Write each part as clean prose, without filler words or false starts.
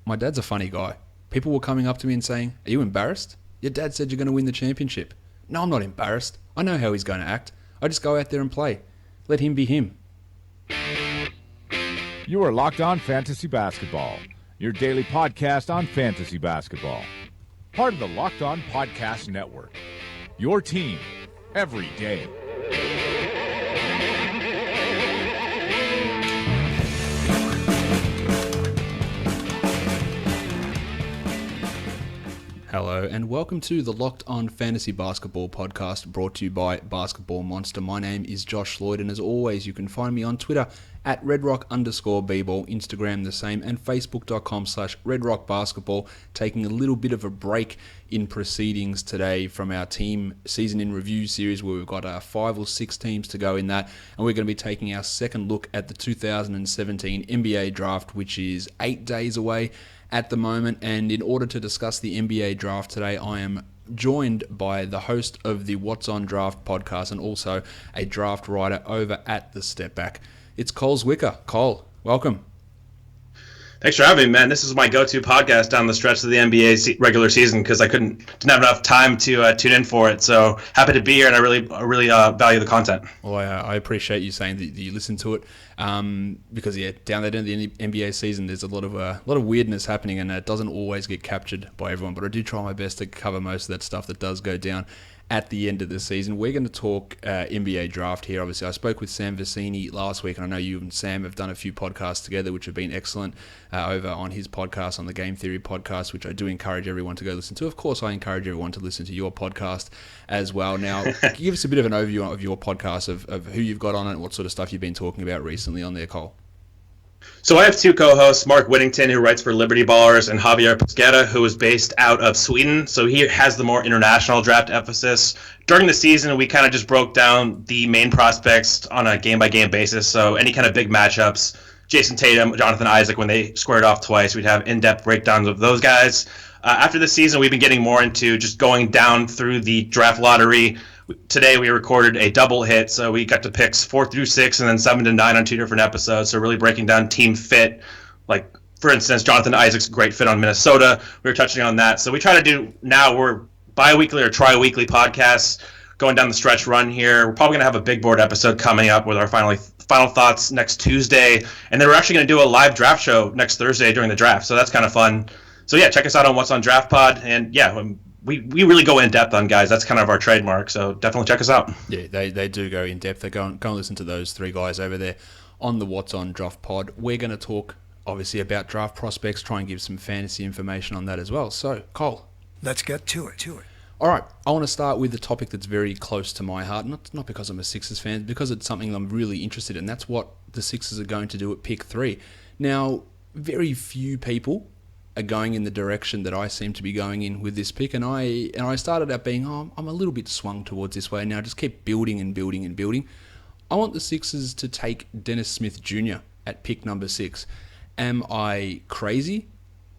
My dad's a funny guy. People were coming up to me and saying, "Are you embarrassed? Your dad said you're going to win the championship." No, I'm not embarrassed. I know how he's going to act. I just go out there and play. Let him be him. You are Locked On Fantasy Basketball, your daily podcast on fantasy basketball. Part of the Locked On Podcast Network. Your team every day. Hello and welcome to the Locked On Fantasy Basketball podcast brought to you by Basketball Monster. My name is Josh Lydon. As always, you can find me on Twitter at redrock_bball, Instagram the same, and facebook.com/redrockbasketball. Taking a little bit of a break in proceedings today from our team season in review series where we've got 5 or 6 teams to go in that, and we're going to be taking our second look at the 2017 NBA draft, which is 8 days away at the moment. And in order to discuss the NBA draft today, I am joined by the host of the What's On Draft podcast and also a draft writer over at The Step Back. It's Cole Zwicker. Cole, welcome. Thanks for having me, man. This is my go-to podcast down the stretch of the NBA regular season because I didn't have enough time to tune in for it. So happy to be here, and I really value the content. Well, I appreciate you saying that you listen to it because down there in the NBA season, there's a lot of weirdness happening, and it doesn't always get captured by everyone. But I do try my best to cover most of that stuff that does go down at the end of the season. We're going to talk NBA draft here. Obviously, I spoke with Sam Vicini last week, and I know you and Sam have done a few podcasts together, which have been excellent over on his podcast, on the Game Theory podcast, which I do encourage everyone to go listen to. Of course, I encourage everyone to listen to your podcast as well. Now, give us a bit of an overview of your podcast, of who you've got on it, and what sort of stuff you've been talking about recently on there, Cole. So I have 2 co-hosts, Mark Whittington, who writes for Liberty Ballers, and Javier Pesquera, who is based out of Sweden. So he has the more international draft emphasis. During the season, we kind of just broke down the main prospects on a game-by-game basis. So any kind of big matchups, Jason Tatum, Jonathan Isaac, when they squared off twice, we'd have in-depth breakdowns of those guys. After the season, we've been getting more into just going down through the draft lottery. Today we recorded a double hit, so we got to picks 4 through 6 and then 7 to 9 on 2 different episodes. So really breaking down team fit. Like, for instance, Jonathan Isaac's a great fit on Minnesota. We were touching on that. So we try to do, now we're bi-weekly or tri-weekly podcasts going down the stretch run here. We're probably going to have a big board episode coming up with our final thoughts next Tuesday. And then we're actually going to do a live draft show next Thursday during the draft. So that's kind of fun. So yeah, check us out on What's On Draft Pod. And yeah, we really go in depth on guys. That's kind of our trademark. So definitely check us out. Yeah, they do go in depth. They go and listen to those 3 guys over there on the What's On Draft Pod. We're going to talk obviously about draft prospects, try and give some fantasy information on that as well. So, Cole, let's get to it. All right, I want to start with the topic that's very close to my heart, not because I'm a Sixers fan, because it's something I'm really interested in. That's what the Sixers are going to do at pick 3. Now, very few people are going in the direction that I seem to be going in with this pick, and I started out being, I'm a little bit swung towards this way. Now I just keep building and building and building. I want the Sixers to take Dennis Smith Jr. at pick number 6. Am I crazy,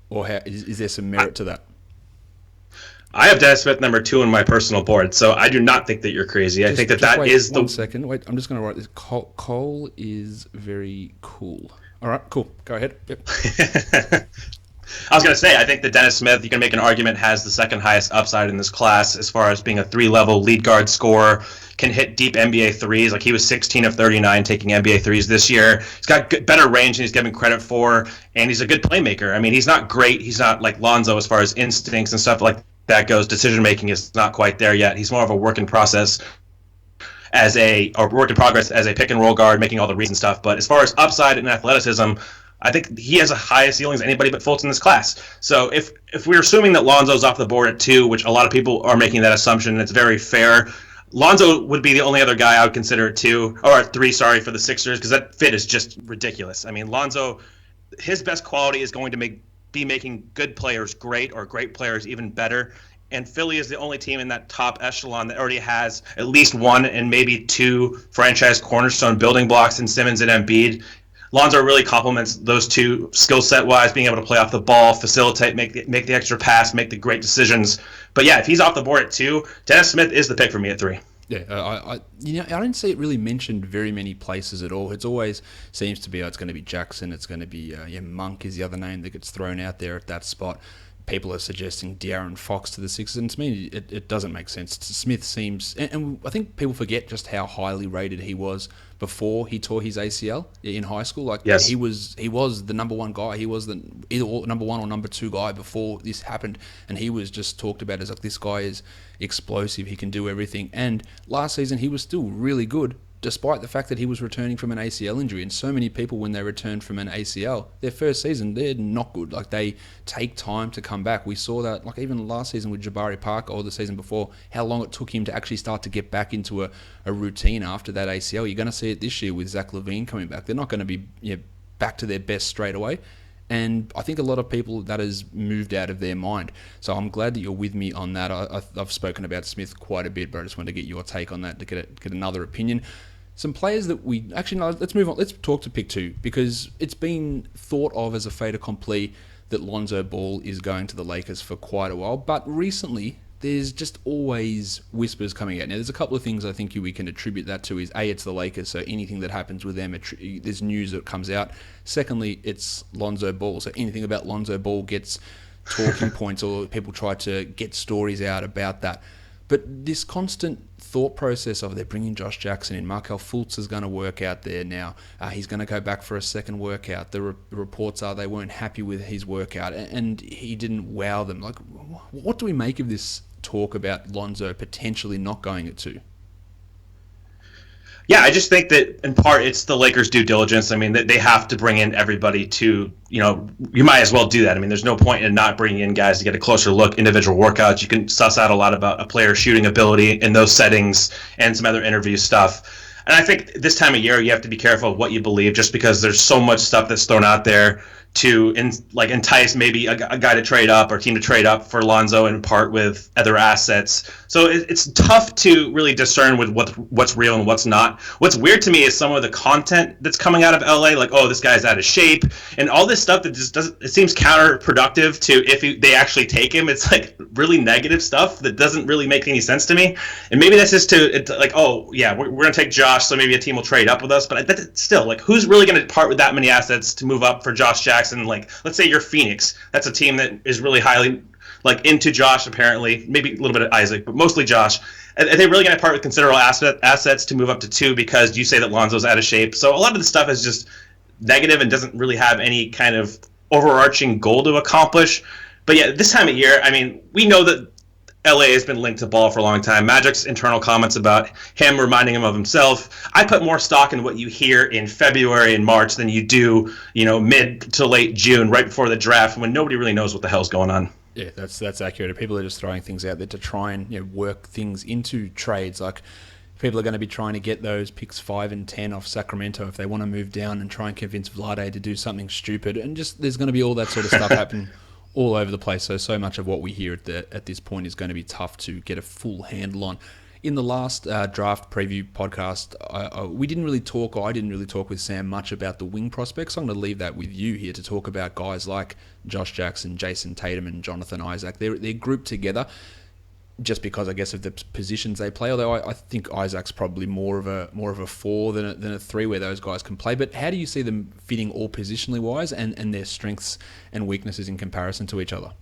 or is there some merit to that? I have Dennis Smith number 2 on my personal board, so I do not think that you're crazy. I think that wait is the... 1 second. Wait, I'm just going to write this. Cole is very cool. All right, cool. Go ahead. Yep. I was going to say, I think that Dennis Smith, you can make an argument, has the second highest upside in this class as far as being a 3-level lead guard scorer, can hit deep NBA threes. Like, he was 16 of 39 taking NBA threes this year. He's got better range than he's given credit for, and he's a good playmaker. I mean, he's not great. He's not like Lonzo as far as instincts and stuff like that goes. Decision-making is not quite there yet. He's more of a work in progress as a pick-and-roll guard, making all the reads and stuff. But as far as upside and athleticism, I think he has a higher ceiling as anybody but Fultz in this class. So if we're assuming that Lonzo's off the board at 2, which a lot of people are making that assumption, and it's very fair, Lonzo would be the only other guy I would consider at 2, or at 3, sorry, for the Sixers, because that fit is just ridiculous. I mean, Lonzo, his best quality is going to be making good players great, or great players even better. And Philly is the only team in that top echelon that already has at least 1 and maybe 2 franchise cornerstone building blocks in Simmons and Embiid. Lonzo really complements those 2 skill set wise, being able to play off the ball, facilitate, make the extra pass, make the great decisions. But yeah, if he's off the board at 2, Dennis Smith is the pick for me at 3. Yeah, I don't see it really mentioned very many places at all. It's always seems to be, it's going to be Jackson, it's going to be Monk is the other name that gets thrown out there at that spot. People are suggesting De'Aaron Fox to the Sixers, and to me, it doesn't make sense. Smith seems, and I think people forget just how highly rated he was before he tore his ACL in high school. Like, yes. he was the number one guy. He was the either number one or number two guy before this happened, and he was just talked about as like, this guy is explosive. He can do everything. And last season, he was still really good, despite the fact that he was returning from an ACL injury. And so many people, when they return from an ACL, their first season, they're not good. Like, they take time to come back. We saw that, like, even last season with Jabari Parker, or the season before, how long it took him to actually start to get back into a routine after that ACL. You're going to see it this year with Zach LaVine coming back. They're not going to be back to their best straight away. And I think a lot of people, that has moved out of their mind. So I'm glad that you're with me on that. I've spoken about Smith quite a bit, but I just wanted to get your take on that, to get another opinion. Some players that let's move on. Let's talk to pick 2, because it's been thought of as a fait accompli that Lonzo Ball is going to the Lakers for quite a while. But recently, there's just always whispers coming out. Now, there's a couple of things I think we can attribute that to. Is A, it's the Lakers, so anything that happens with them, there's news that comes out. Secondly, it's Lonzo Ball, so anything about Lonzo Ball gets talking points, or people try to get stories out about that. But this constant thought process of they're bringing Josh Jackson in, Markelle Fultz is going to work out there now. He's going to go back for a second workout. The reports are they weren't happy with his workout, and he didn't wow them. Like, what do we make of this talk about Lonzo potentially not going at 2? Yeah, I just think that in part it's the Lakers' due diligence. I mean, they have to bring in everybody to, you might as well do that. I mean, there's no point in not bringing in guys to get a closer look, individual workouts. You can suss out a lot about a player's shooting ability in those settings and some other interview stuff. And I think this time of year you have to be careful of what you believe, just because there's so much stuff that's thrown out there to entice maybe a guy to trade up or team to trade up for Lonzo and part with other assets. So it's tough to really discern with what's real and what's not. What's weird to me is some of the content that's coming out of LA, like, oh, this guy's out of shape, and all this stuff that just doesn't. It seems counterproductive to if they actually take him. It's like really negative stuff that doesn't really make any sense to me. And maybe that's just oh yeah, we're gonna take Josh, so maybe a team will trade up with us. But still, like, who's really gonna part with that many assets to move up for Josh Jackson? Like, let's say you're Phoenix. That's a team that is really highly into Josh, apparently. Maybe a little bit of Isaac, but mostly Josh. Are they really going to part with considerable assets to move up to 2 because you say that Lonzo's out of shape? So a lot of the stuff is just negative and doesn't really have any kind of overarching goal to accomplish. But yeah, this time of year, I mean, we know that LA has been linked to Ball for a long time. Magic's internal comments about him reminding him of himself. I put more stock in what you hear in February and March than you do, mid to late June, right before the draft, when nobody really knows what the hell's going on. Yeah, that's accurate. People are just throwing things out there to try and work things into trades. Like, people are going to be trying to get those picks 5 and 10 off Sacramento if they want to move down and try and convince Vlade to do something stupid. And just there's going to be all that sort of stuff happening all over the place. So much of what we hear at this point is going to be tough to get a full handle on. In the last draft preview podcast, I didn't really talk with Sam much about the wing prospects. I'm going to leave that with you here to talk about guys like Josh Jackson, Jason Tatum, and Jonathan Isaac. They're grouped together just because, I guess, of the positions they play. Although I think Isaac's probably more of a 4 than a 3, where those guys can play. But how do you see them fitting all positionally wise and their strengths and weaknesses in comparison to each other?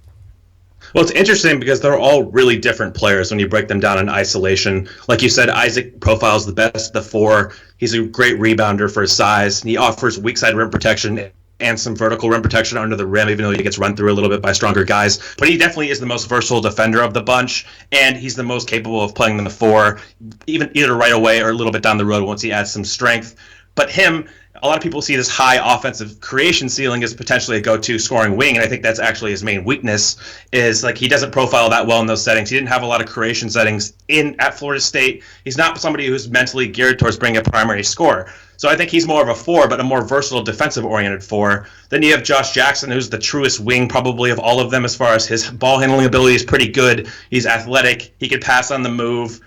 Well, it's interesting because they're all really different players when you break them down in isolation. Like you said, Isaac profiles the best of the 4. He's a great rebounder for his size. He offers weak side rim protection and some vertical rim protection under the rim, even though he gets run through a little bit by stronger guys. But he definitely is the most versatile defender of the bunch, and he's the most capable of playing in the 4, either right away or a little bit down the road once he adds some strength. But him, a lot of people see this high offensive creation ceiling as potentially a go-to scoring wing, and I think that's actually his main weakness, is like he doesn't profile that well in those settings. He didn't have a lot of creation settings at Florida State. He's not somebody who's mentally geared towards being a primary scorer. So I think he's more of a 4, but a more versatile defensive-oriented 4. Then you have Josh Jackson, who's the truest wing probably of all of them as far as his ball handling ability is pretty good. He's athletic. He can pass on the move.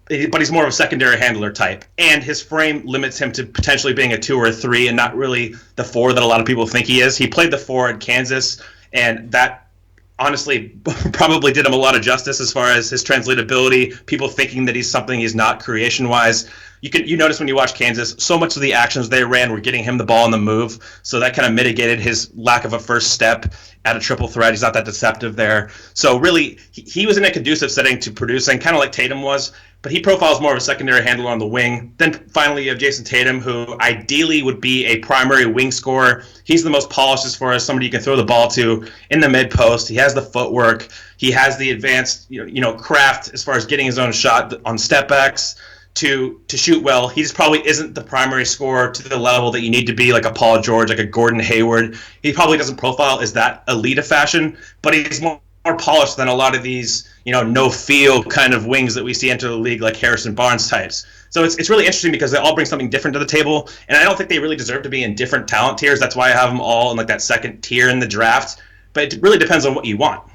But he's more of a secondary handler type. And his frame limits him to potentially being a 2 or a 3 and not really the 4 that a lot of people think he is. He played the 4 in Kansas, and that honestly probably did him a lot of justice as far as his translatability, people thinking that he's something he's not creation-wise. You notice when you watch Kansas, so much of the actions they ran were getting him the ball on the move, so that kind of mitigated his lack of a first step at a triple threat. He's not that deceptive there. So really, he was in a conducive setting to producing, kind of like Tatum was, but he profiles more of a secondary handler on the wing. Then finally you have Jason Tatum, who ideally would be a primary wing scorer. He's the most polished as far as somebody you can throw the ball to in the mid-post. He has the footwork. He has the advanced craft as far as getting his own shot on step-backs to shoot well. He just probably isn't the primary scorer to the level that you need to be, like a Paul George, like a Gordon Hayward. He probably doesn't profile as that elite of fashion, but he's more polished than a lot of these, no-feel kind of wings that we see enter the league, like Harrison Barnes types. So it's really interesting because they all bring something different to the table, and I don't think they really deserve to be in different talent tiers. That's why I have them all in like that second tier in the draft. But it really depends on what you want.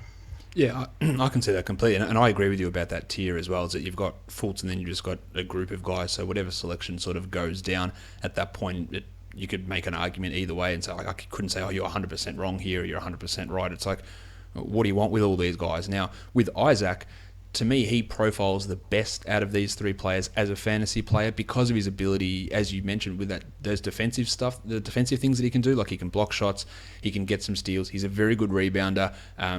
Yeah, I can see that completely, and I agree with you about that tier as well, is that you've got Fultz and then you've just got a group of guys, so whatever selection sort of goes down at that point, you could make an argument either way and say, like, I couldn't say, you're 100% wrong here, or you're 100% right. It's like, what do you want with all these guys? Now, with Isaac, to me, he profiles the best out of these three players as a fantasy player because of his ability, as you mentioned, with those defensive stuff, the defensive things that he can do, like he can block shots, he can get some steals, he's a very good rebounder,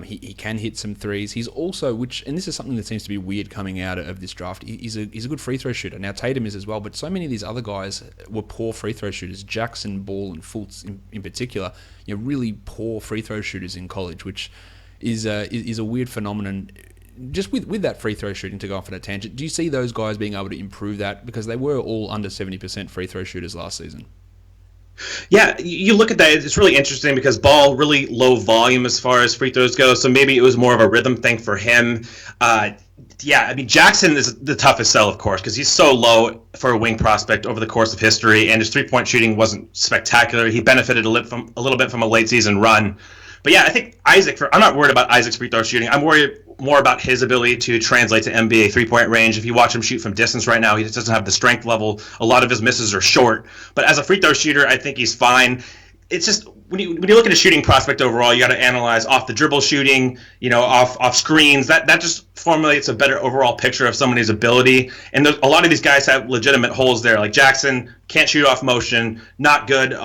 he can hit some threes. He's also, and this is something that seems to be weird coming out of this draft, he's a good free throw shooter. Now, Tatum is as well, but so many of these other guys were poor free throw shooters. Jackson, Ball, and Fultz in particular, really poor free throw shooters in college, which is a weird phenomenon. Just with that free throw shooting, to go off on a tangent, do you see those guys being able to improve that? Because they were all under 70% free throw shooters last season. Yeah, you look at that, it's really interesting because Ball, really low volume as far as free throws go, so maybe it was more of a rhythm thing for him. Jackson is the toughest sell, of course, because he's so low for a wing prospect over the course of history, and his three-point shooting wasn't spectacular. He benefited a little bit from a late-season run. But yeah, I think I'm not worried about Isaac's free throw shooting. I'm worried more about his ability to translate to NBA three-point range. If you watch him shoot from distance right now, he just doesn't have the strength level. A lot of his misses are short. But as a free throw shooter, I think he's fine. It's just when you look at a shooting prospect overall, you got to analyze off the dribble shooting, off screens. That just formulates a better overall picture of somebody's ability. And a lot of these guys have legitimate holes there. Like Jackson can't shoot off motion, not good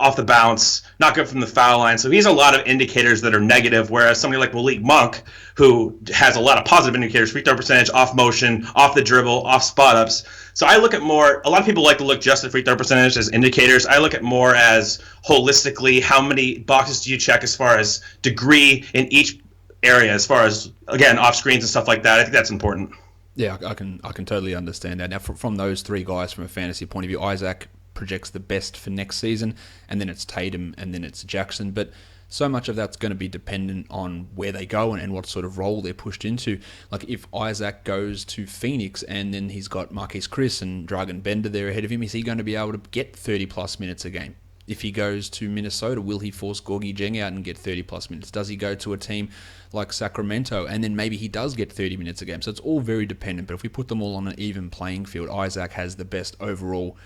off the bounce, not good from the foul line. So he has a lot of indicators that are negative, whereas somebody like Malik Monk, who has a lot of positive indicators, free throw percentage, off motion, off the dribble, off spot ups. So I look at more, a lot of people like to look just at free throw percentage as indicators. I look at more as holistically, how many boxes do you check as far as degree in each area, as far as, again, off screens and stuff like that. I think that's important. Yeah, I can totally understand that. Now, from those three guys, from a fantasy point of view, Isaac projects the best for next season, and then it's Tatum, and then it's Jackson. But so much of that's going to be dependent on where they go and what sort of role they're pushed into. Like if Isaac goes to Phoenix and then he's got Marquise Chris and Dragan Bender there ahead of him, is he going to be able to get 30-plus minutes a game? If he goes to Minnesota, will he force Gorgie Dieng out and get 30-plus minutes? Does he go to a team like Sacramento and then maybe he does get 30 minutes a game? So it's all very dependent. But if we put them all on an even playing field, Isaac has the best overall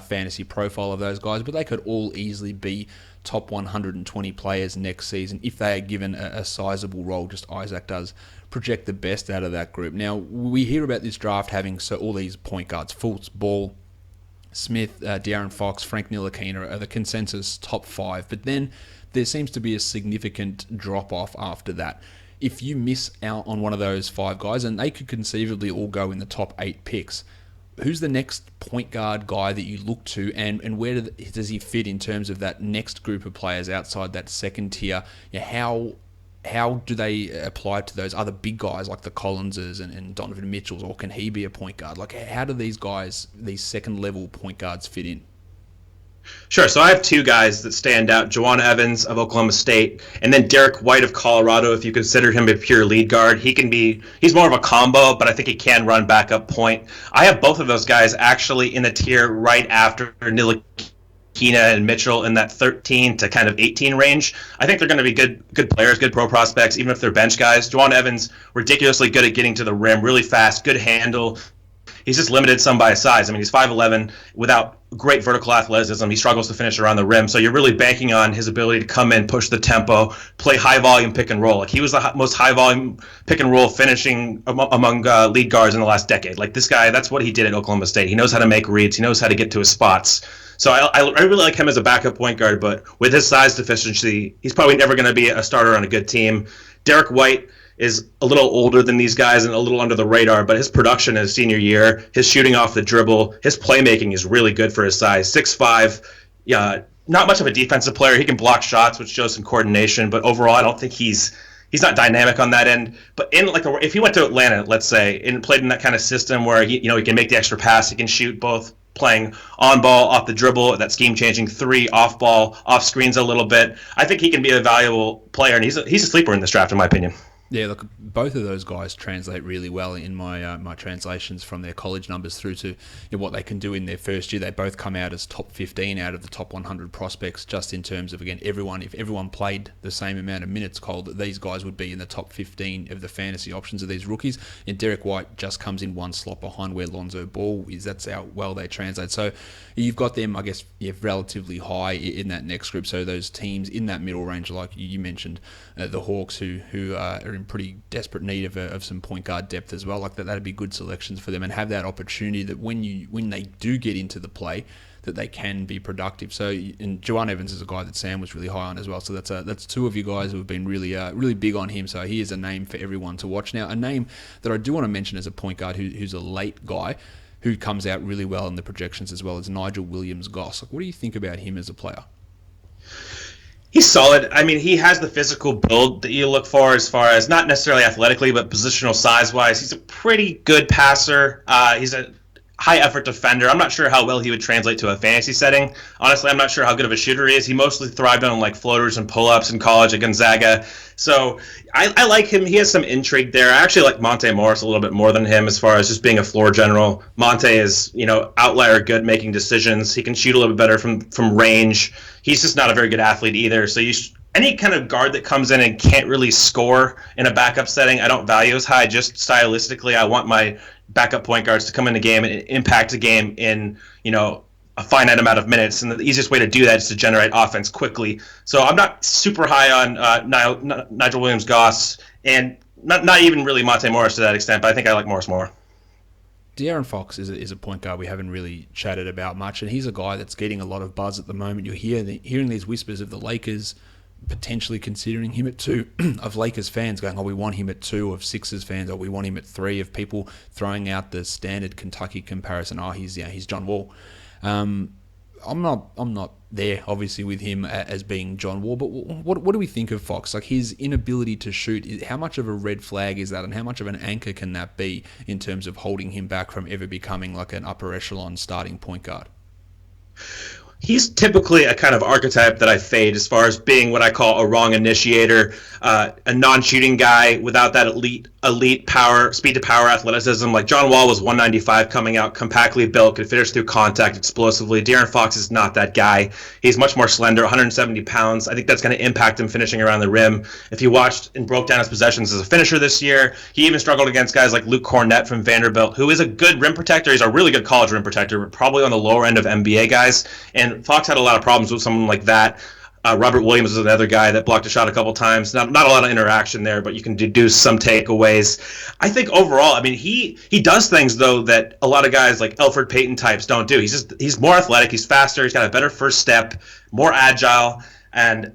fantasy profile of those guys, but they could all easily be top 120 players next season if they are given a sizable role. Just Isaac does project the best out of that group. Now, we hear about this draft having all these point guards, Fultz, Ball, Smith, De'Aaron Fox, Frank Ntilikina are the consensus top 5, but then there seems to be a significant drop-off after that. If you miss out on one of those 5 guys, and they could conceivably all go in the top 8 picks, who's the next point guard guy that you look to, and where does he fit in terms of that next group of players outside that second tier? How do they apply to those other big guys like the Collinses and Donovan Mitchells, or can he be a point guard? Like, how do these guys, these second-level point guards, fit in? Sure. So I have 2 guys that stand out, Juwan Evans of Oklahoma State, and then Derek White of Colorado, if you consider him a pure lead guard. He's more of a combo, but I think he can run backup point. I have both of those guys actually in the tier right after Ntilikina and Mitchell in that 13 to kind of 18 range. I think they're going to be good players, good pro prospects, even if they're bench guys. Juwan Evans, ridiculously good at getting to the rim, really fast, good handle. he's just limited some by his size. I mean, he's 5'11", without great vertical athleticism. He struggles to finish around the rim, so you're really banking on his ability to come in, push the tempo, play high-volume pick and roll. Like, he was the most high-volume pick and roll finishing among lead guards in the last decade. Like, this guy, that's what he did at Oklahoma State. He knows how to make reads. He knows how to get to his spots. So I really like him as a backup point guard, but with his size deficiency, he's probably never going to be a starter on a good team. Derek White is a little older than these guys and a little under the radar, but his production his senior year, his shooting off the dribble, his playmaking is really good for his size. 6'5", not much of a defensive player. He can block shots, which shows some coordination, but overall I don't think he's not dynamic on that end. But if he went to Atlanta, let's say, and played in that kind of system where he can make the extra pass, he can shoot both playing on ball, off the dribble, that scheme changing 3, off ball, off screens a little bit. I think he can be a valuable player, and he's a sleeper in this draft, in my opinion. Yeah, look, both of those guys translate really well in my my translations from their college numbers through to what they can do in their first year. They both come out as top 15 out of the top 100 prospects, just in terms of, again, if everyone played the same amount of minutes, Cole, that these guys would be in the top 15 of the fantasy options of these rookies. And Derek White just comes in one slot behind where Lonzo Ball is. That's how well they translate. So you've got them, I guess, relatively high in that next group. So those teams in that middle range, like you mentioned, the Hawks, who are in pretty desperate need of some point guard depth as well. Like that'd be good selections for them, and have that opportunity that when they do get into the play, that they can be productive. So, and Juwan Evans is a guy that Sam was really high on as well. So that's two of you guys who have been really big on him. So he is a name for everyone to watch. Now, a name that I do want to mention as a point guard who's a late guy who comes out really well in the projections as well is Nigel Williams-Goss. Like, what do you think about him as a player? He's solid. I mean, he has the physical build that you look for as far as not necessarily athletically, but positional size-wise. He's a pretty good passer. He's a high-effort defender. I'm not sure how well he would translate to a fantasy setting. Honestly, I'm not sure how good of a shooter he is. He mostly thrived on like floaters and pull-ups in college at Gonzaga. So I like him. He has some intrigue there. I actually like Monte Morris a little bit more than him as far as just being a floor general. Monte is, outlier good making decisions. He can shoot a little bit better from range. He's just not a very good athlete either. So any kind of guard that comes in and can't really score in a backup setting, I don't value as high. Just stylistically, I want my backup point guards to come in the game and impact the game in, a finite amount of minutes. And the easiest way to do that is to generate offense quickly. So I'm not super high on Nigel Williams-Goss, and not even really Monte Morris to that extent, but I think I like Morris more. De'Aaron Fox is a point guard we haven't really chatted about much, and he's a guy that's getting a lot of buzz at the moment. You're hearing these whispers of the Lakers potentially considering him at 2, of Lakers fans going, we want him at 2, of Sixers fans, we want him at 3, of people throwing out the standard Kentucky comparison, he's John Wall. I'm not there, obviously, with him as being John Wall, but what do we think of Fox? Like, his inability to shoot, how much of a red flag is that, and how much of an anchor can that be in terms of holding him back from ever becoming like an upper echelon starting point guard? He's typically a kind of archetype that I fade as far as being what I call a wrong initiator, a non-shooting guy without that elite power, speed to power athleticism. Like John Wall was 195 coming out, compactly built, could finish through contact explosively. De'Aaron Fox is not that guy. He's much more slender, 170 pounds. I think that's going to impact him finishing around the rim. If you watched and broke down his possessions as a finisher this year, he even struggled against guys like Luke Cornett from Vanderbilt, who is a good rim protector. He's a really good college rim protector, but probably on the lower end of NBA guys. And Fox had a lot of problems with someone like that. Robert Williams is another guy that blocked a shot a couple times. Not a lot of interaction there, but you can deduce some takeaways. I think overall, I mean, he does things, though, that a lot of guys like Elfrid Payton types don't do. He's more athletic, he's faster, he's got a better first step, more agile. And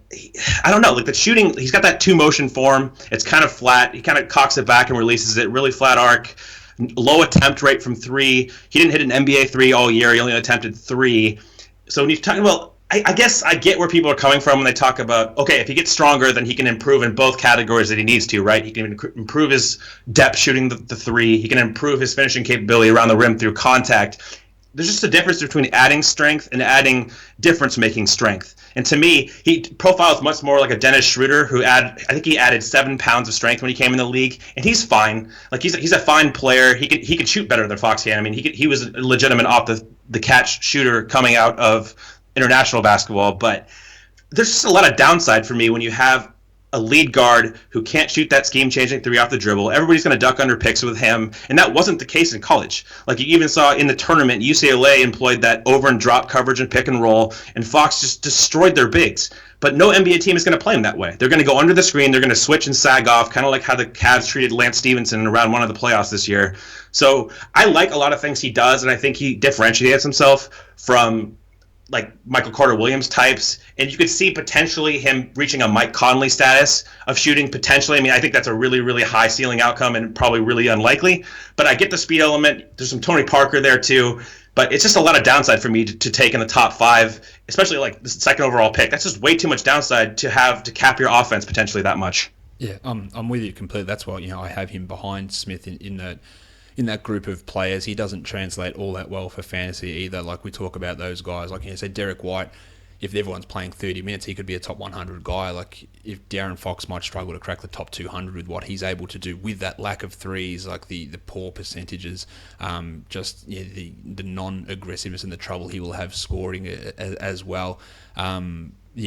I don't know, like the shooting, he's got that two-motion form. It's kind of flat. He kind of cocks it back and releases it, really flat arc. Low attempt rate from 3. He didn't hit an NBA 3 all year. He only attempted 3. So when you're talking about, I guess I get where people are coming from when they talk about, okay, if he gets stronger, then he can improve in both categories that he needs to, right? He can improve his depth shooting the 3. He can improve his finishing capability around the rim through contact. There's just a difference between adding strength and adding difference-making strength. And to me, he profiles much more like a Dennis Schroeder, who I think he added 7 pounds of strength when he came in the league, and he's fine. Like he's a fine player. He can shoot better than Fox can. I mean, he was a legitimate off the catch shooter coming out of international basketball, but there's just a lot of downside for me when you have a lead guard who can't shoot that scheme-changing three off the dribble. Everybody's going to duck under picks with him, and that wasn't the case in college. Like you even saw in the tournament, UCLA employed that over and drop coverage and pick and roll, and Fox just destroyed their bigs. But no NBA team is going to play him that way. They're going to go under the screen. They're going to switch and sag off, kind of like how the Cavs treated Lance Stevenson in round one of the playoffs this year. So I like a lot of things he does, and I think he differentiates himself from like Michael Carter-Williams types, and you could see potentially him reaching a Mike Conley status of shooting potentially. I mean, I think that's a really, really high ceiling outcome and probably really unlikely, but I get the speed element. There's some Tony Parker there too, but it's just a lot of downside for me to take in the top 5, especially like the second overall pick. That's just way too much downside to have to cap your offense potentially that much. Yeah, I'm with you completely. That's why I have him behind Smith in that group of players. He doesn't translate all that well for fantasy either. Like we talk about those guys, like say Derek White, if everyone's playing 30 minutes, he could be a top 100 guy. Like if Darren Fox might struggle to crack the top 200 with what he's able to do with that lack of threes, like the poor percentages, the non-aggressiveness and the trouble he will have scoring as well.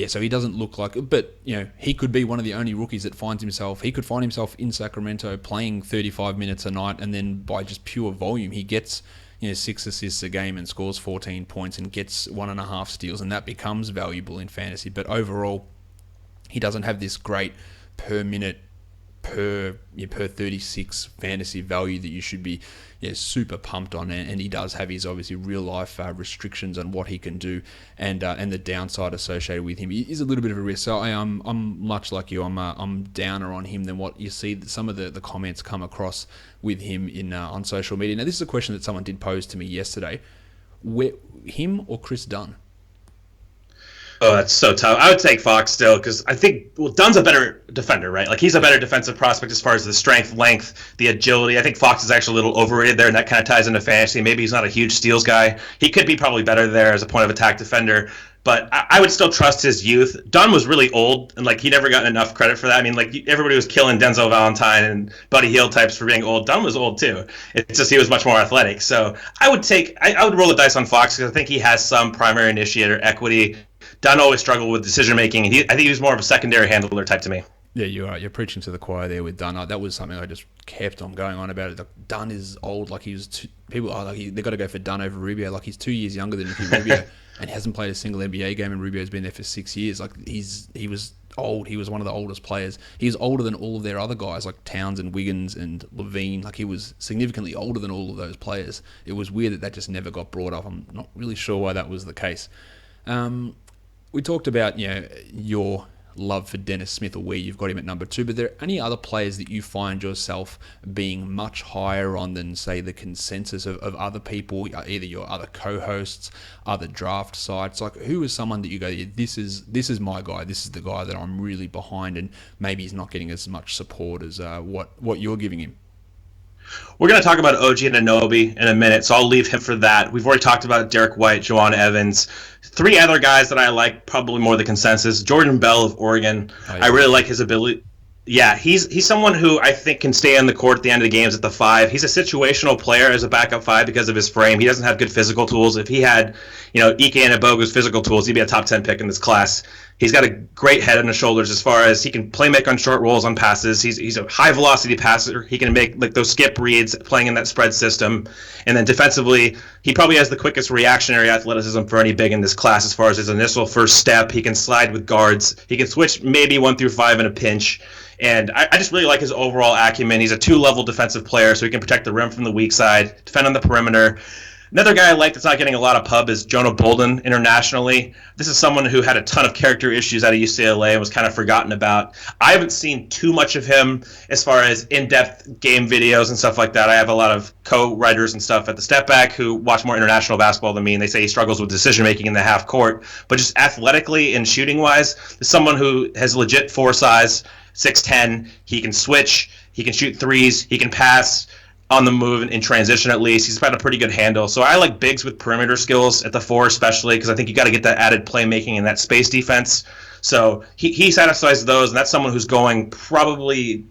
So he doesn't look like, but he could be one of the only rookies that finds himself. He could find himself in Sacramento playing 35 minutes a night, and then by just pure volume, he gets 6 assists a game and scores 14 points and gets 1.5 steals, and that becomes valuable in fantasy. But overall, he doesn't have this great per minute, per 36 fantasy value that you should be super pumped on, and he does have his obviously real life restrictions on what he can do, and the downside associated with him is a little bit of a risk. So I'm much like you. I'm downer on him than what you see some of the comments come across with him in on social media. Now this is a question that someone did pose to me yesterday: him or Chris Dunn? Oh, that's so tough. I would take Fox still because I think, Dunn's a better defender, right? Like, he's a better defensive prospect as far as the strength, length, the agility. I think Fox is actually a little overrated there, and that kind of ties into fantasy. Maybe he's not a huge steals guy. He could be probably better there as a point of attack defender, but I would still trust his youth. Dunn was really old, and, he never got enough credit for that. I mean, everybody was killing Denzel Valentine and Buddy Hield types for being old. Dunn was old, too. It's just he was much more athletic. So I would roll the dice on Fox because I think he has some primary initiator equity. Dunn always struggled with decision-making, and I think he was more of a secondary handler type to me. Yeah, you are. You're preaching to the choir there with Dunn. That was something I just kept on going on about. Dunn is old. People are they've got to go for Dunn over Rubio. He's 2 years younger than Ricky Rubio, and he hasn't played a single NBA game, and Rubio's been there for 6 years. He was old. He was one of the oldest players. He's older than all of their other guys, like Towns and Wiggins and Levine. He was significantly older than all of those players. It was weird that just never got brought up. I'm not really sure why that was the case. We talked about your love for Dennis Smith, or where you've got him at number 2, but are there any other players that you find yourself being much higher on than, say, the consensus of other people, either your other co-hosts, other draft sites? Who is someone that you go, this is my guy, this is the guy that I'm really behind, and maybe he's not getting as much support as what you're giving him? We're going to talk about OG Anunoby in a minute, so I'll leave him for that. We've already talked about Derek White, Juwan Evans. 3 other guys that I like, probably more the consensus. Jordan Bell of Oregon. Oh, yeah. I really like his ability. Yeah, he's someone who I think can stay on the court at the end of the games at the 5. He's a situational player as a backup 5 because of his frame. He doesn't have good physical tools. If he had, Ike Anabogu's physical tools, he'd be a top 10 pick in this class. He's got a great head on his shoulders as far as he can play make on short rolls on passes. He's a high velocity passer. He can make those skip reads playing in that spread system. And then defensively, he probably has the quickest reactionary athleticism for any big in this class as far as his initial first step. He can slide with guards. He can switch maybe 1 through 5 in a pinch. And I just really like his overall acumen. He's a 2-level defensive player, so he can protect the rim from the weak side, defend on the perimeter. Another guy I like that's not getting a lot of pub is Jonah Bouldin internationally. This is someone who had a ton of character issues out of UCLA and was kind of forgotten about. I haven't seen too much of him as far as in-depth game videos and stuff like that. I have a lot of co-writers and stuff at the Step Back who watch more international basketball than me, and they say he struggles with decision-making in the half court. But just athletically and shooting-wise, is someone who has legit 4 size, 6'10". He can switch. He can shoot threes. He can pass on the move in transition at least. He's got a pretty good handle. So I like bigs with perimeter skills at the 4 especially because I think you got to get that added playmaking and that space defense. So he satisfies those, and that's someone who's going probably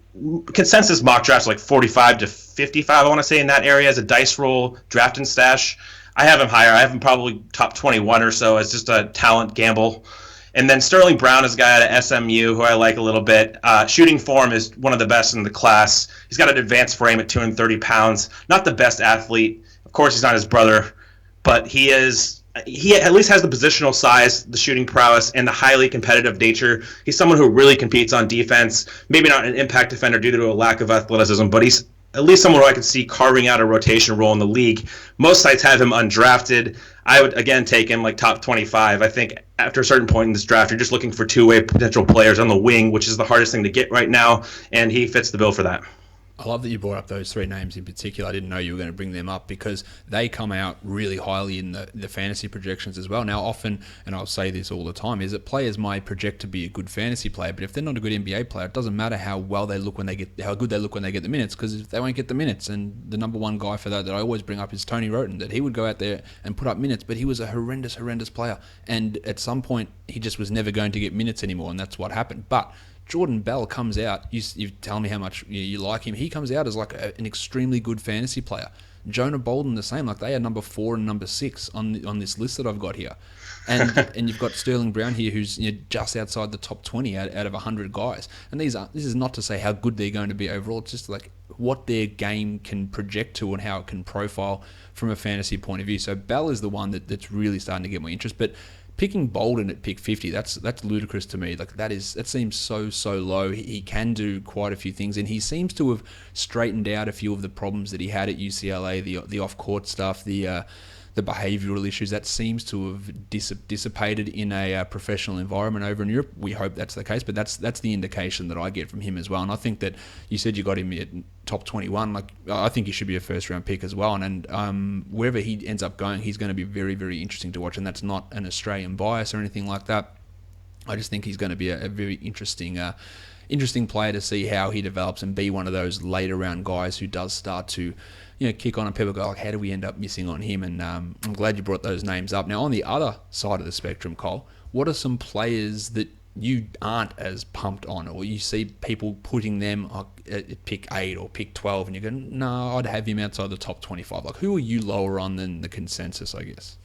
consensus mock drafts 45 to 55, I want to say, in that area as a dice roll, draft and stash. I have him higher. I have him probably top 21 or so as just a talent gamble. And then Sterling Brown is a guy out of SMU who I like a little bit. Shooting form is one of the best in the class. He's got an advanced frame at 230 pounds. Not the best athlete. Of course, he's not his brother, but he at least has the positional size, the shooting prowess, and the highly competitive nature. He's someone who really competes on defense. Maybe not an impact defender due to a lack of athleticism, but he's at least someone who I could see carving out a rotation role in the league. Most sites have him undrafted. I would, again, take him like top 25. I think after a certain point in this draft, you're just looking for two-way potential players on the wing, which is the hardest thing to get right now, and he fits the bill for that. I love that you brought up those three names in particular. I didn't know you were going to bring them up because they come out really highly in the fantasy projections as well. Now, often, and I'll say this all the time, is that players might project to be a good fantasy player, but if they're not a good NBA player, it doesn't matter how well they look when they get, how good they look when they get the minutes, because they won't get the minutes. And the number one guy for that I always bring up is Tony Roten, that he would go out there and put up minutes, but he was a horrendous player. And at some point, he just was never going to get minutes anymore, and that's what happened. But Jordan Bell comes out, you tell me how much you like him, he comes out as like an extremely good fantasy player. Jonah Bouldin the same, like they are number 4 and number 6 on this list that I've got here. And you've got Sterling Brown here who's just outside the top 20 out of 100 guys. And this is not to say how good they're going to be overall, it's just like what their game can project to and how it can profile from a fantasy point of view. So Bell is the one that's really starting to get my interest. But picking Bouldin at pick 50, that's ludicrous to me. Like that seems so low. He can do quite a few things, and he seems to have straightened out a few of the problems that he had at UCLA, the off-court stuff, the behavioural issues. That seems to have dissipated in a professional environment over in Europe. We hope that's the case, but that's the indication that I get from him as well. And I think that you said you got him at top 21. Like I think he should be a first-round pick as well. And wherever he ends up going, he's going to be very, very interesting to watch. And that's not an Australian bias or anything like that. I just think he's going to be a very interesting player to see how he develops and be one of those later round guys who does start to kick on, and people go, like, how do we end up missing on him? And I'm glad you brought those names up. Now, on the other side of the spectrum, Cole, what are some players that you aren't as pumped on, or you see people putting them at pick 8 or pick 12, and you go, no, I'd have him outside the top 25. Like, who are you lower on than the consensus, I guess?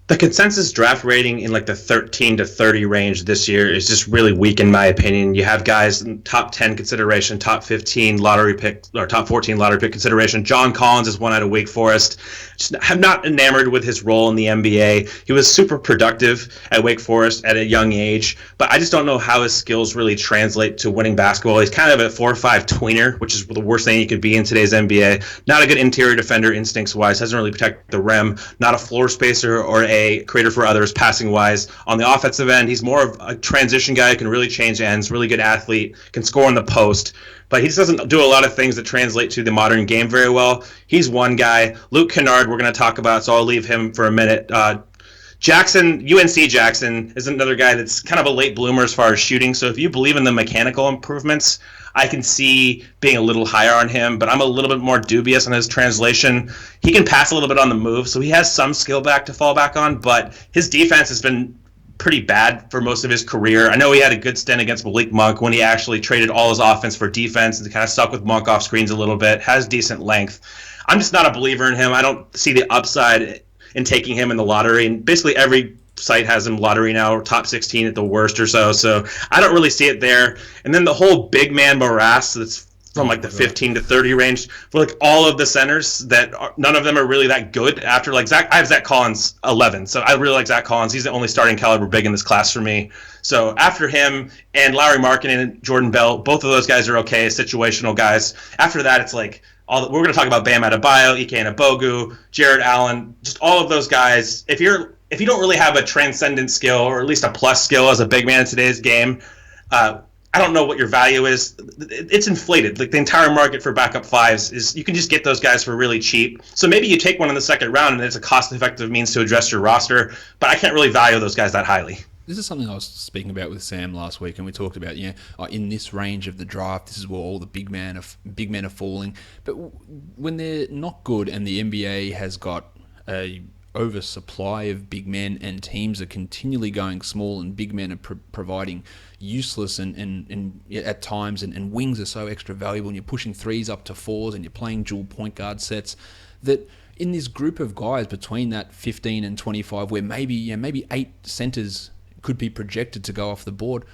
The consensus draft rating in like the 13 to 30 range this year is just really weak in my opinion. You have guys in top 10 consideration, top 15 lottery pick, or top 14 lottery pick consideration. John Collins is one out of Wake Forest. I'm not enamored with his role in the NBA. He was super productive at Wake Forest at a young age, but I just don't know how his skills really translate to winning basketball. He's kind of a 4-5 tweener, which is the worst thing he could be in today's NBA. Not a good interior defender instincts-wise, doesn't really protect the rim, not a floor spacer or a creator for others passing wise. On the offensive end, he's more of a transition guy who can really change ends, really good athlete, can score in the post, but he just doesn't do a lot of things that translate to the modern game very well. He's one guy. Luke Cunard we're going to talk about, so I'll leave him for a minute. UNC Jackson is another guy that's kind of a late bloomer as far as shooting, so if you believe in the mechanical improvements, I can see being a little higher on him, but I'm a little bit more dubious on his translation. He can pass a little bit on the move, so he has some skill back to fall back on, but his defense has been pretty bad for most of his career. I know he had a good stint against Malik Monk when he actually traded all his offense for defense and kind of stuck with Monk off screens a little bit, has decent length. I'm just not a believer in him. I don't see the upside in taking him in the lottery, and basically every site has him lottery now, or top 16 at the worst or so I don't really see it there. And then the whole big man morass that's from like the 15 to 30 range for like all of the centers none of them are really that good. After like I have Zach Collins 11, so I really like Zach Collins. He's the only starting caliber big in this class for me. So after him and Lauri Markkanen and Jordan Bell, both of those guys are okay, situational guys. After that, it's like we're going to talk about Bam Adebayo, Ike Anigbogu, Jared Allen, just all of those guys. If you don't really have a transcendent skill, or at least a plus skill as a big man in today's game, I don't know what your value is. It's inflated. Like the entire market for backup fives is, you can just get those guys for really cheap. So maybe you take one in the second round and it's a cost-effective means to address your roster, but I can't really value those guys that highly. This is something I was speaking about with Sam last week, and we talked about, in this range of the draft, this is where all the big men are falling. But when they're not good and the NBA has got a oversupply of big men and teams are continually going small and big men are providing useless and at times and wings are so extra valuable, and you're pushing threes up to fours and you're playing dual point guard sets, that in this group of guys between that 15 and 25 where maybe 8 centers could be projected to go off the board,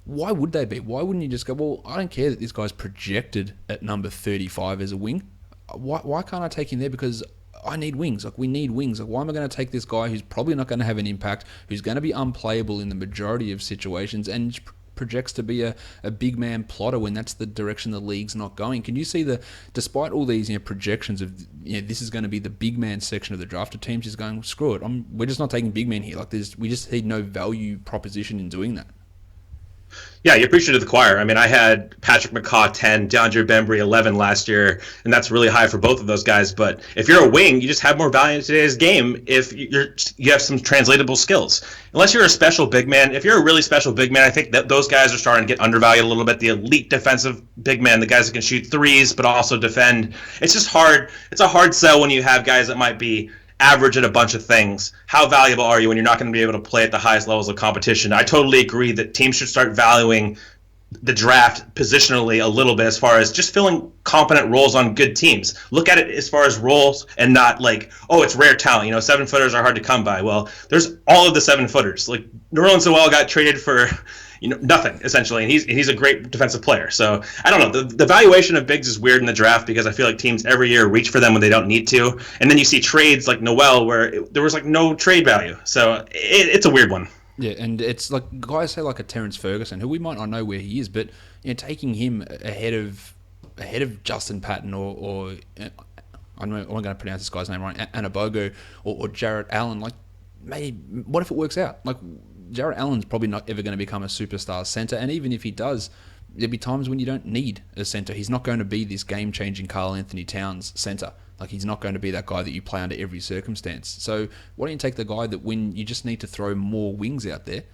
why would they be? Why wouldn't you just go, well, I don't care that this guy's projected at number 35 as a wing. Why can't I take him there? Because I need wings. Like, we need wings. Like, why am I going to take this guy who's probably not going to have an impact, who's going to be unplayable in the majority of situations, and projects to be a big man plotter when that's the direction the league's not going? Can you see despite all these projections of this is going to be the big man section of the draft, of teams just going, screw it, we're just not taking big men here. Like, we just see no value proposition in doing that. Yeah, you're preaching to the choir. I mean, I had Patrick McCaw 10, DeAndre Bembry 11 last year, and that's really high for both of those guys. But if you're a wing, you just have more value in today's game if you have some translatable skills. Unless you're a special big man, if you're a really special big man, I think that those guys are starting to get undervalued a little bit. The elite defensive big man, the guys that can shoot threes but also defend. It's just hard. It's a hard sell when you have guys that might be average at a bunch of things. How valuable are you when you're not going to be able to play at the highest levels of competition? I totally agree that teams should start valuing the draft positionally a little bit as far as just filling competent roles on good teams. Look at it as far as roles and not like, oh, it's rare talent. 7-footers are hard to come by. Well, there's all of the 7-footers. Like, Nerlens Noel got traded for nothing, essentially, and he's a great defensive player. So I don't know. The valuation of bigs is weird in the draft because I feel like teams every year reach for them when they don't need to, and then you see trades like Noel where there was like no trade value. So it's a weird one. Yeah, and it's like guys say like a Terrence Ferguson, who we might not know where he is, but taking him ahead of Justin Patton or I'm not going to pronounce this guy's name right, Adebayo or Jarrett Allen. Like, maybe what if it works out? Like, Jarrett Allen's probably not ever going to become a superstar center, and even if he does, there'll be times when you don't need a center. He's not going to be this game-changing Karl Anthony Towns center. Like, he's not going to be that guy that you play under every circumstance. So why don't you take the guy that when you just need to throw more wings out there,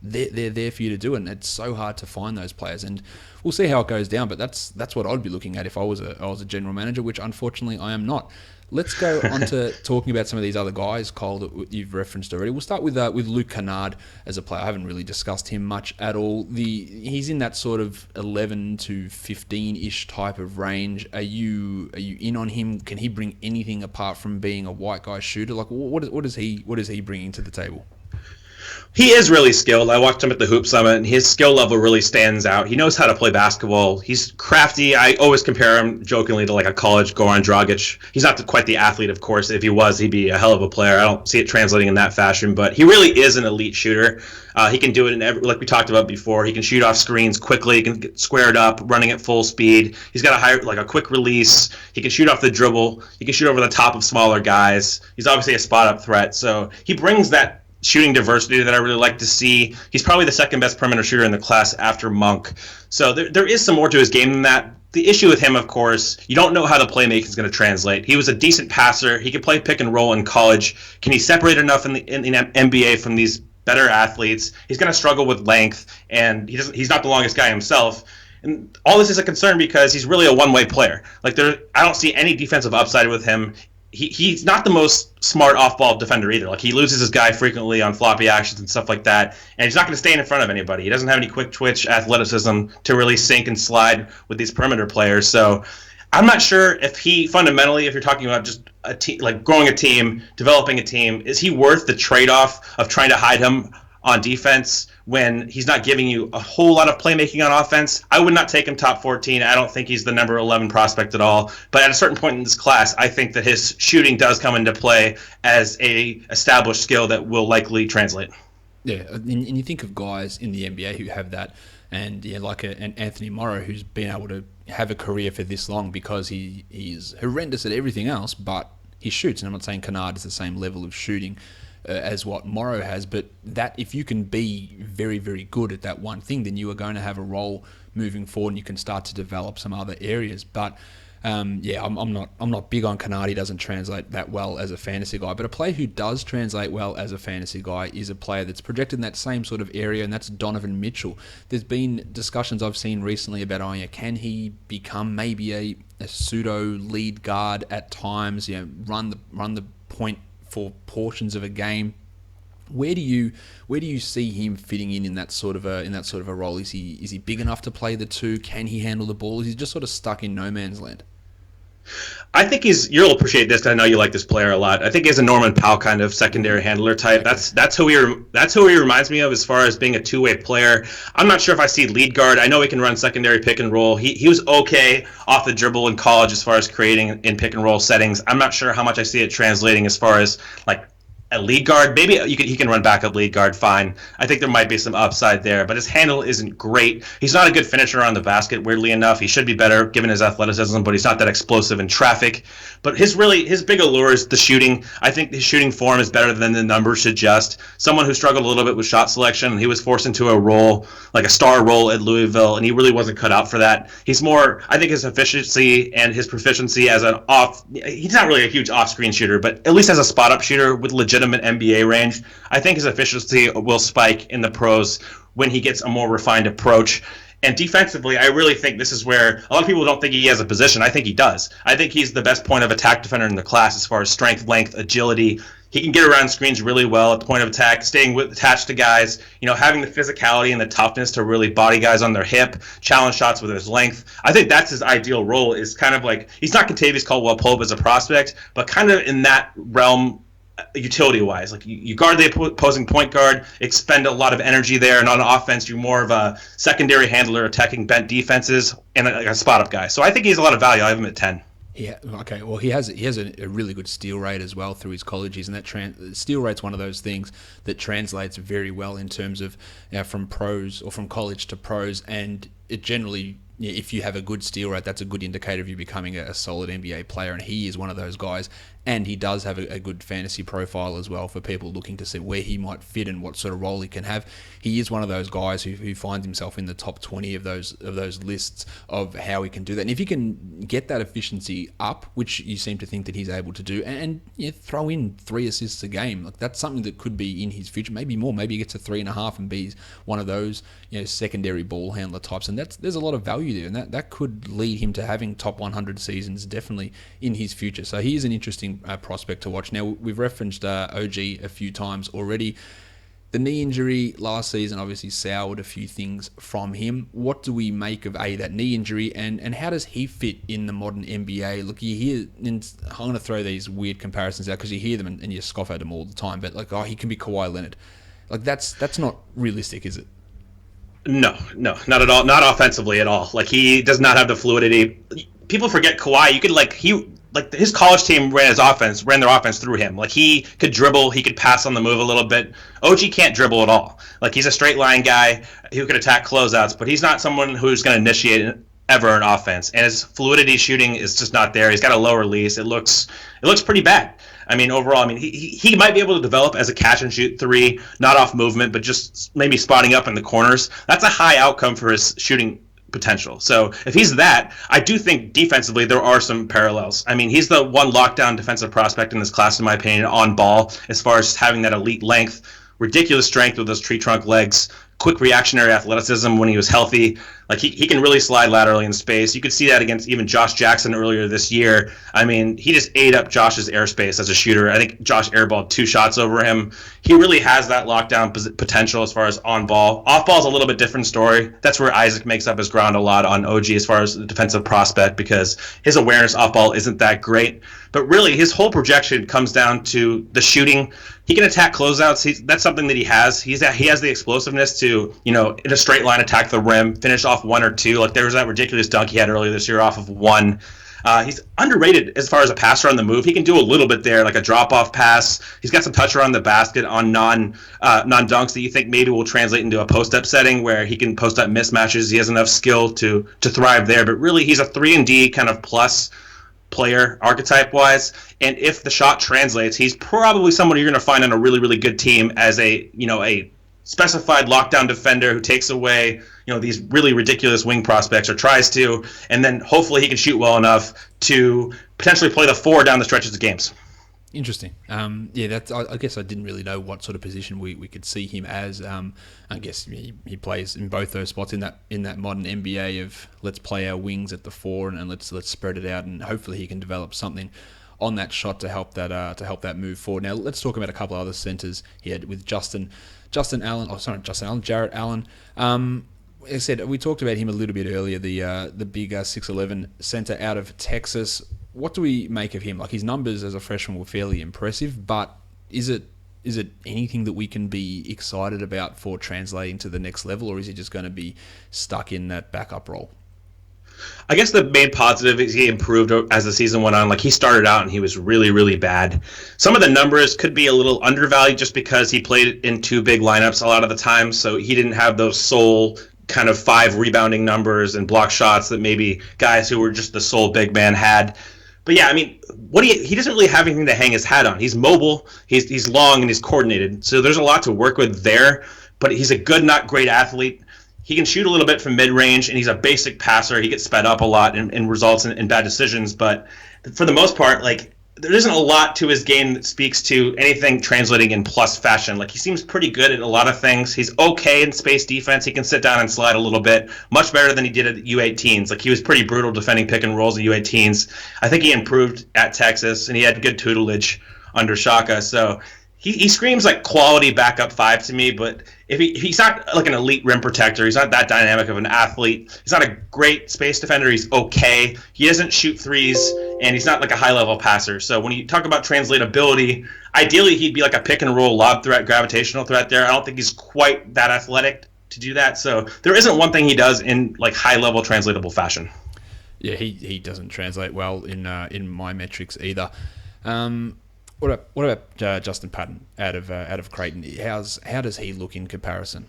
they're there for you to do it, and it's so hard to find those players. And we'll see how it goes down, but that's what I'd be looking at if I was a general manager, which unfortunately I am not. Let's go on to talking about some of these other guys, Cole, that you've referenced already. We'll start with Luke Cunard as a player. I haven't really discussed him much at all. He's in that sort of 11 to 15-ish type of range. Are you in on him? Can he bring anything apart from being a white guy shooter? Like, what is he bringing to the table? He is really skilled. I watched him at the Hoop Summit, and his skill level really stands out. He knows how to play basketball. He's crafty. I always compare him jokingly to like a college Goran Dragic. He's not quite the athlete, of course. If he was, he'd be a hell of a player. I don't see it translating in that fashion, but he really is an elite shooter. He can do it in like we talked about before. He can shoot off screens quickly. He can get squared up, running at full speed. He's got a quick release. He can shoot off the dribble. He can shoot over the top of smaller guys. He's obviously a spot-up threat, so he brings that shooting diversity that I really like to see. He's probably the second best perimeter shooter in the class after Monk. So there is some more to his game than that. The issue with him, of course, you don't know how the playmaking is going to translate. He was a decent passer. He could play pick and roll in college. Can he separate enough in the NBA from these better athletes? He's going to struggle with length, and he's not the longest guy himself. And all this is a concern because he's really a one-way player. Like, I don't see any defensive upside with him. He's not the most smart off-ball defender either. Like, he loses his guy frequently on floppy actions and stuff like that, and he's not going to stay in front of anybody. He doesn't have any quick twitch athleticism to really sink and slide with these perimeter players. So I'm not sure if he fundamentally, if you're talking about just a team, like growing a team, developing a team, is he worth the trade-off of trying to hide him on defense when he's not giving you a whole lot of playmaking on offense? I would not take him top 14. I don't think he's the number 11 prospect at all. But at a certain point in this class, I think that his shooting does come into play as a established skill that will likely translate. Yeah, and you think of guys in the NBA who have that, and like an Anthony Morrow who's been able to have a career for this long because he's horrendous at everything else, but he shoots. And I'm not saying Cunard is the same level of shooting as what Morrow has, but that if you can be very, very good at that one thing, then you are going to have a role moving forward, and you can start to develop some other areas. But I'm not big on Cunard. He doesn't translate that well as a fantasy guy. But a player who does translate well as a fantasy guy is a player that's projected in that same sort of area, and that's Donovan Mitchell. There's been discussions I've seen recently about, can he become maybe a pseudo lead guard at times? Run the point for portions of a game. Where do you see him fitting in that sort of a role? Is he big enough to play the two? Can he handle the ball? Is he just sort of stuck in no man's land? I think you'll appreciate this. I know you like this player a lot. I think he's a Norman Powell kind of secondary handler type. Okay. That's who he reminds me of as far as being a two-way player. I'm not sure if I see lead guard. I know he can run secondary pick and roll. He was okay off the dribble in college as far as creating in pick and roll settings. I'm not sure how much I see it translating as far as like a lead guard. Maybe he can run backup lead guard fine. I think there might be some upside there, but his handle isn't great. He's not a good finisher on the basket, weirdly enough. He should be better given his athleticism, but he's not that explosive in traffic. But his big allure is the shooting. I think his shooting form is better than the numbers suggest. Someone who struggled a little bit with shot selection, and he was forced into a role, like a star role at Louisville, and he really wasn't cut out for that. He's more, I think his efficiency and his proficiency as he's not really a huge off-screen shooter, but at least as a spot-up shooter with legitimate NBA range, I think his efficiency will spike in the pros when he gets a more refined approach. And defensively, I really think this is where a lot of people don't think he has a position. I think he does. I think he's the best point of attack defender in the class as far as strength, length, agility. He can get around screens really well at the point of attack, staying attached to guys, having the physicality and the toughness to really body guys on their hip, challenge shots with his length. I think that's his ideal role, is kind of like, he's not Kentavious Caldwell-Pope as a prospect, but kind of in that realm utility-wise. Like you guard the opposing point guard, expend a lot of energy there, and on offense, you're more of a secondary handler attacking bent defenses and a spot-up guy. So I think he has a lot of value. I have him at 10. Yeah. Okay. Well, he has a really good steal rate as well through his colleges, and that steal rate's one of those things that translates very well in terms of from pros or from college to pros, and it generally, if you have a good steal rate, that's a good indicator of you becoming a solid NBA player, and he is one of those guys. And he does have a good fantasy profile as well for people looking to see where he might fit and what sort of role he can have. He is one of those guys who finds himself in the top 20 of those lists of how he can do that. And if he can get that efficiency up, which you seem to think that he's able to do, and throw in 3 assists a game, like that's something that could be in his future, maybe more. Maybe he gets to 3.5 and be one of those secondary ball handler types. And there's a lot of value there, and that could lead him to having top 100 seasons definitely in his future. So he is an interesting prospect to watch. Now, we've referenced OG a few times already. The knee injury last season obviously soured a few things from him. What do we make of that knee injury, and how does he fit in the modern NBA? Look, you hear, and I'm going to throw these weird comparisons out because you hear them and you scoff at them all the time, but he can be Kawhi Leonard. Like that's not realistic, is it? No, not at all. Not offensively at all. Like, he does not have the fluidity. People forget Kawhi. His college team ran their offense through him. Like, he could dribble, he could pass on the move a little bit. OG can't dribble at all. Like, he's a straight line guy who could attack closeouts, but he's not someone who's going to initiate ever an offense. And his fluidity shooting is just not there. He's got a low release. It looks pretty bad. I mean, overall, he might be able to develop as a catch and shoot 3, not off movement, but just maybe spotting up in the corners. That's a high outcome for his shooting potential. So if he's that, I do think defensively there are some parallels. I mean, he's the one lockdown defensive prospect in this class, in my opinion, on ball, as far as having that elite length, ridiculous strength with those tree trunk legs, quick reactionary athleticism when he was healthy. Like, he can really slide laterally in space. You could see that against even Josh Jackson earlier this year. I mean, he just ate up Josh's airspace as a shooter. I think Josh airballed 2 shots over him. He really has that lockdown potential as far as on ball. Off ball is a little bit different story. That's where Isaac makes up his ground a lot on OG as far as the defensive prospect, because his awareness off ball isn't that great. But really, his whole projection comes down to the shooting. He can attack closeouts. That's something that he has. He has the explosiveness to, in a straight line attack the rim, finish off 1 or 2. Like, there was that ridiculous dunk he had earlier this year off of 1. He's underrated as far as a passer on the move. He can do a little bit there, like a drop-off pass. He's got some touch around the basket on non-dunks that you think maybe will translate into a post-up setting where he can post up mismatches. He has enough skill to thrive there. But really, he's a 3-and-D kind of plus player archetype-wise. And if the shot translates, he's probably someone you're going to find on a really, really good team as a specified lockdown defender who takes away these really ridiculous wing prospects, or tries to, and then hopefully he can shoot well enough to potentially play the 4 down the stretches of games. Interesting. I guess I didn't really know what sort of position we could see him as. I guess he plays in both those spots in that modern NBA of let's play our wings at the 4 and let's spread it out, and hopefully he can develop something on that shot to help that move forward. Now let's talk about a couple of other centers here with Jarrett Allen. As I said, we talked about him a little bit earlier, the big 6'11" center out of Texas. what do we make of him? Like, his numbers as a freshman were fairly impressive, but is it anything that we can be excited about for translating to the next level, or is he just going to be stuck in that backup role? I guess the main positive is he improved as the season went on. Like, he started out and he was really, really bad. Some of the numbers could be a little undervalued just because he played in 2 big lineups a lot of the time, so he didn't have those sole kind of 5 rebounding numbers and block shots that maybe guys who were just the sole big man had. But yeah, I mean, he doesn't really have anything to hang his hat on. He's mobile, he's long, and he's coordinated. So there's a lot to work with there. But he's a good, not great athlete. He can shoot a little bit from mid-range, and he's a basic passer. He gets sped up a lot and results in bad decisions. But for the most part, like, there isn't a lot to his game that speaks to anything translating in plus fashion. Like, he seems pretty good at a lot of things. He's okay in space defense. He can sit down and slide a little bit, much better than he did at U18s. Like, he was pretty brutal defending pick and rolls at U18s. I think he improved at Texas, and he had good tutelage under Shaka. So he screams like quality backup 5 to me, but if he's not like an elite rim protector, he's not that dynamic of an athlete. He's not a great space defender. He's okay. He doesn't shoot threes, and he's not like a high-level passer. So when you talk about translatability, ideally he'd be like a pick-and-roll lob threat, gravitational threat there. I don't think he's quite that athletic to do that. So there isn't one thing he does in like high-level translatable fashion. Yeah, he doesn't translate well in my metrics either. What about Justin Patton out of Creighton? How does he look in comparison?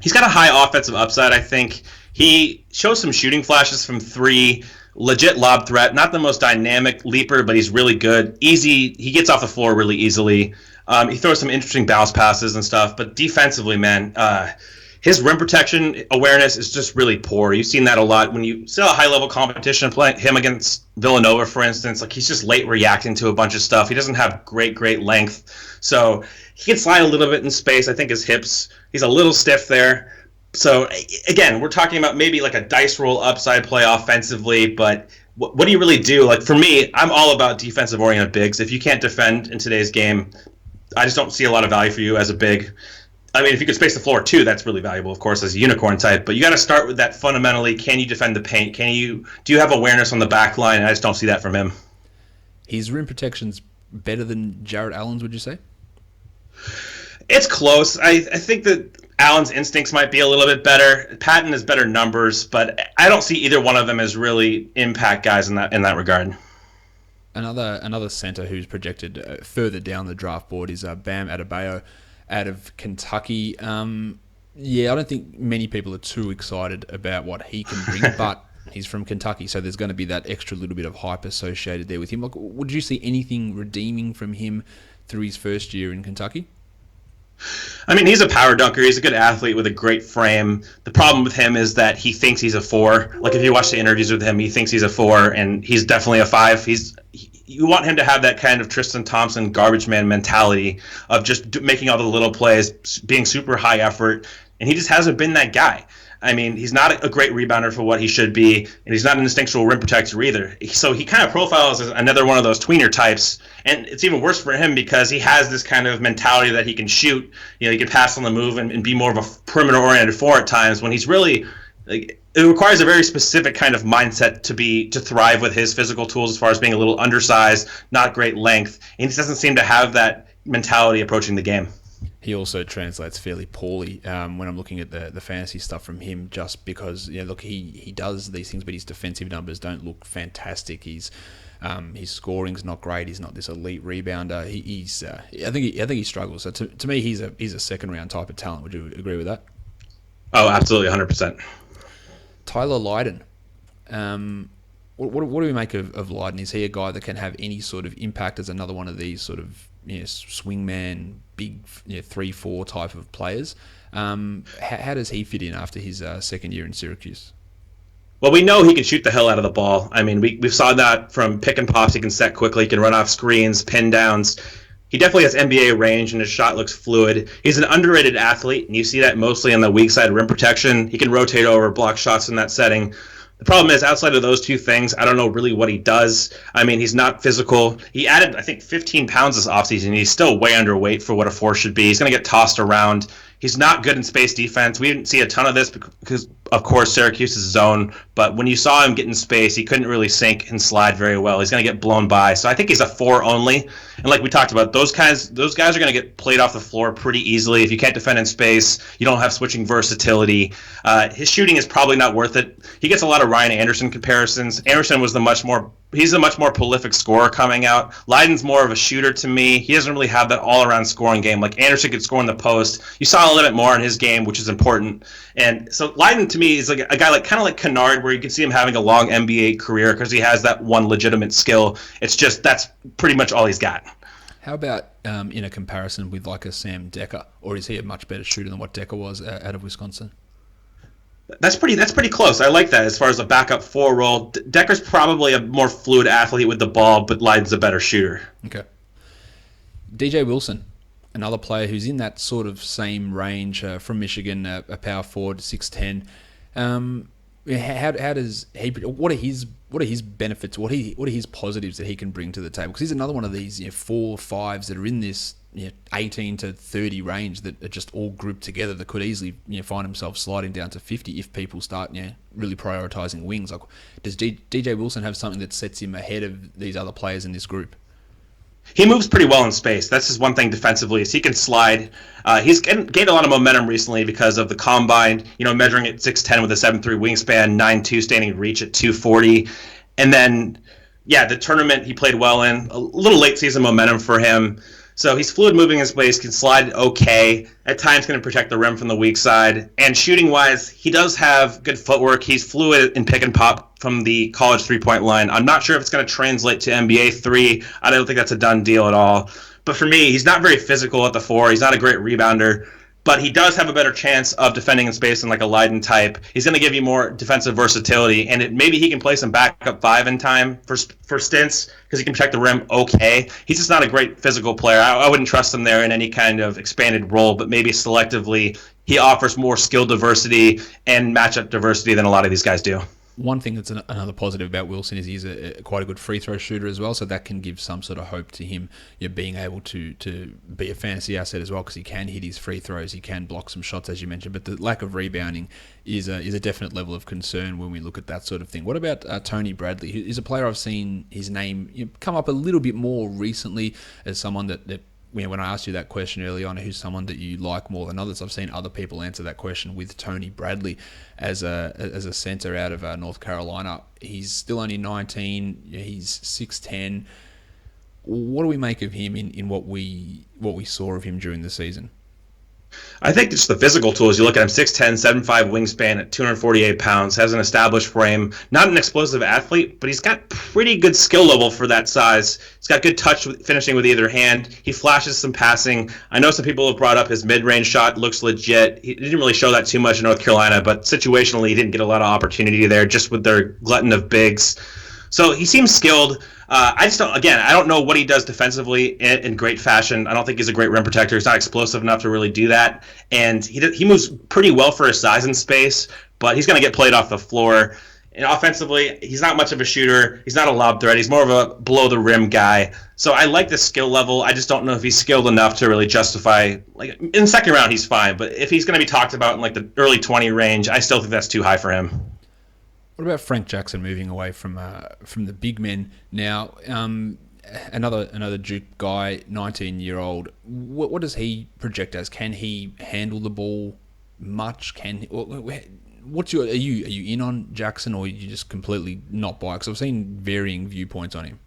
He's got a high offensive upside, I think. He shows some shooting flashes from 3, legit lob threat, not the most dynamic leaper, but he's really good. Easy, he gets off the floor really easily. He throws some interesting bounce passes and stuff, but defensively, man, his rim protection awareness is just really poor. You've seen that a lot when you see a high-level competition, playing him against Villanova, for instance. Like, he's just late reacting to a bunch of stuff. He doesn't have great length. So he can slide a little bit in space. I think his hips, he's a little stiff there. So, again, we're talking about maybe like a dice roll upside play offensively, but what do you really do? Like, for me, I'm all about defensive-oriented bigs. If you can't defend in today's game, I just don't see a lot of value for you as a big. I mean, if you could space the floor too, that's really valuable, of course, as a unicorn type. But you got to start with that fundamentally. Can you defend the paint? Do you have awareness on the back line? And I just don't see that from him. His rim protection's better than Jarrett Allen's, would you say? It's close. I think that Allen's instincts might be a little bit better. Patton has better numbers, but I don't see either one of them as really impact guys in that regard. Another center who's projected further down the draft board is Bam Adebayo out of Kentucky. I don't think many people are too excited about what he can bring, but he's from Kentucky, so there's going to be that extra little bit of hype associated there with him. Like, would you see anything redeeming from him through his first year in Kentucky? I mean, he's a power dunker. He's a good athlete with a great frame. The problem with him is that he thinks he's a 4. Like, if you watch the interviews with him, he thinks he's a 4, and he's definitely a 5. You want him to have that kind of Tristan Thompson garbage man mentality of just making all the little plays, being super high effort, and he just hasn't been that guy. I mean, he's not a great rebounder for what he should be, and he's not an instinctual rim protector either. So he kind of profiles as another one of those tweener types, and it's even worse for him because he has this kind of mentality that he can shoot. He can pass on the move and be more of a perimeter-oriented 4 at times when he's really like. It requires a very specific kind of mindset to thrive with his physical tools as far as being a little undersized, not great length, and he doesn't seem to have that mentality approaching the game. He also translates fairly poorly when I'm looking at the fantasy stuff from him, just because he does these things, but his defensive numbers don't look fantastic. His scoring's not great. He's not this elite rebounder. I think he struggles. So to me, he's a second round type of talent. Would you agree with that? Oh, absolutely, 100%. Tyler Lydon. What do we make of Lydon? Is he a guy that can have any sort of impact as another one of these sort of swingman, big 3-4 type of players? How does he fit in after his second year in Syracuse? Well, we know he can shoot the hell out of the ball. I mean, we saw that from pick and pops. He can set quickly. He can run off screens, pin downs. He definitely has NBA range, and his shot looks fluid. He's an underrated athlete, and you see that mostly on the weak side rim protection. He can rotate over, block shots in that setting. The problem is, outside of those 2 things, I don't know really what he does. I mean, he's not physical. He added, I think, 15 pounds this offseason. He's still way underweight for what a 4 should be. He's going to get tossed around. He's not good in space defense. We didn't see a ton of this because of course, Syracuse's zone, but when you saw him get in space, he couldn't really sink and slide very well. He's going to get blown by. So I think he's a 4 only. And like we talked about, those guys are going to get played off the floor pretty easily. If you can't defend in space, you don't have switching versatility. His shooting is probably not worth it. He gets a lot of Ryan Anderson comparisons. Anderson was he's a much more prolific scorer coming out. Lydon's more of a shooter to me. He doesn't really have that all-around scoring game. Like Anderson could score in the post. You saw a little bit more in his game, which is important. And so Lydon to me is like a guy kind of like Cunard, where you can see him having a long NBA career because he has that one legitimate skill. It's just that's pretty much all he's got. How about in a comparison with like a Sam Decker, or is he a much better shooter than what Decker was out of Wisconsin? That's pretty close. I like that as far as a backup 4 role. Decker's probably a more fluid athlete with the ball, but Lydon's a better shooter. Okay. DJ Wilson, another player who's in that sort of same range from Michigan, a power forward, 6'10". How does he? What are his benefits? What are his positives that he can bring to the table? Because he's another one of these 4 or 5s that are in this 18 to 30 range that are just all grouped together that could easily find himself sliding down to 50 if people start really prioritizing wings. Like, does DJ Wilson have something that sets him ahead of these other players in this group? He moves pretty well in space. That's his one thing defensively is he can slide. He's gained a lot of momentum recently because of the combine, measuring at 6'10" with a 7'3" wingspan, 9'2" standing reach at 240. And then, the tournament he played well in, a little late season momentum for him. So he's fluid moving in space, can slide okay, at times going to protect the rim from the weak side. And shooting-wise, he does have good footwork. He's fluid in pick and pop from the college three-point line. I'm not sure if it's going to translate to NBA 3. I don't think that's a done deal at all. But for me, he's not very physical at the 4. He's not a great rebounder. But he does have a better chance of defending in space than like a Lydon type. He's going to give you more defensive versatility, and maybe he can play some backup 5 in time for stints because he can protect the rim okay. He's just not a great physical player. I wouldn't trust him there in any kind of expanded role, but maybe selectively he offers more skill diversity and matchup diversity than a lot of these guys do. One thing that's another positive about Wilson is he's quite a good free throw shooter as well, so that can give some sort of hope to him being able to be a fantasy asset as well, because he can hit his free throws, he can block some shots as you mentioned, but the lack of rebounding is a definite level of concern when we look at that sort of thing. What about Tony Bradley? He's a player I've seen his name come up a little bit more recently as someone that when I asked you that question early on, who's someone that you like more than others, I've seen other people answer that question with Tony Bradley as a center out of North Carolina. He's still only 19. He's 6'10". What do we make of him in what we saw of him during the season? I think it's the physical tools. You look at him, 6'10", 7'5", wingspan at 248 pounds, has an established frame, not an explosive athlete, but he's got pretty good skill level for that size. He's got good touch finishing with either hand. He flashes some passing. I know some people have brought up his mid-range shot looks legit. He didn't really show that too much in North Carolina, but situationally he didn't get a lot of opportunity there just with their glutton of bigs. So he seems skilled. I don't know what he does defensively in great fashion. I don't think he's a great rim protector. He's not explosive enough to really do that. And he moves pretty well for his size and space, but he's going to get played off the floor. And offensively, he's not much of a shooter. He's not a lob threat. He's more of a below-the-rim guy. So I like the skill level. I just don't know if he's skilled enough to really justify. Like in the second round, he's fine. But if he's going to be talked about in like the early 20 range, I still think that's too high for him. What about Frank Jackson moving away from the big men now? Another Duke guy, 19-year-old. What does he project as? Can he handle the ball much? Are you in on Jackson, or are you just completely not by? Because I've seen varying viewpoints on him.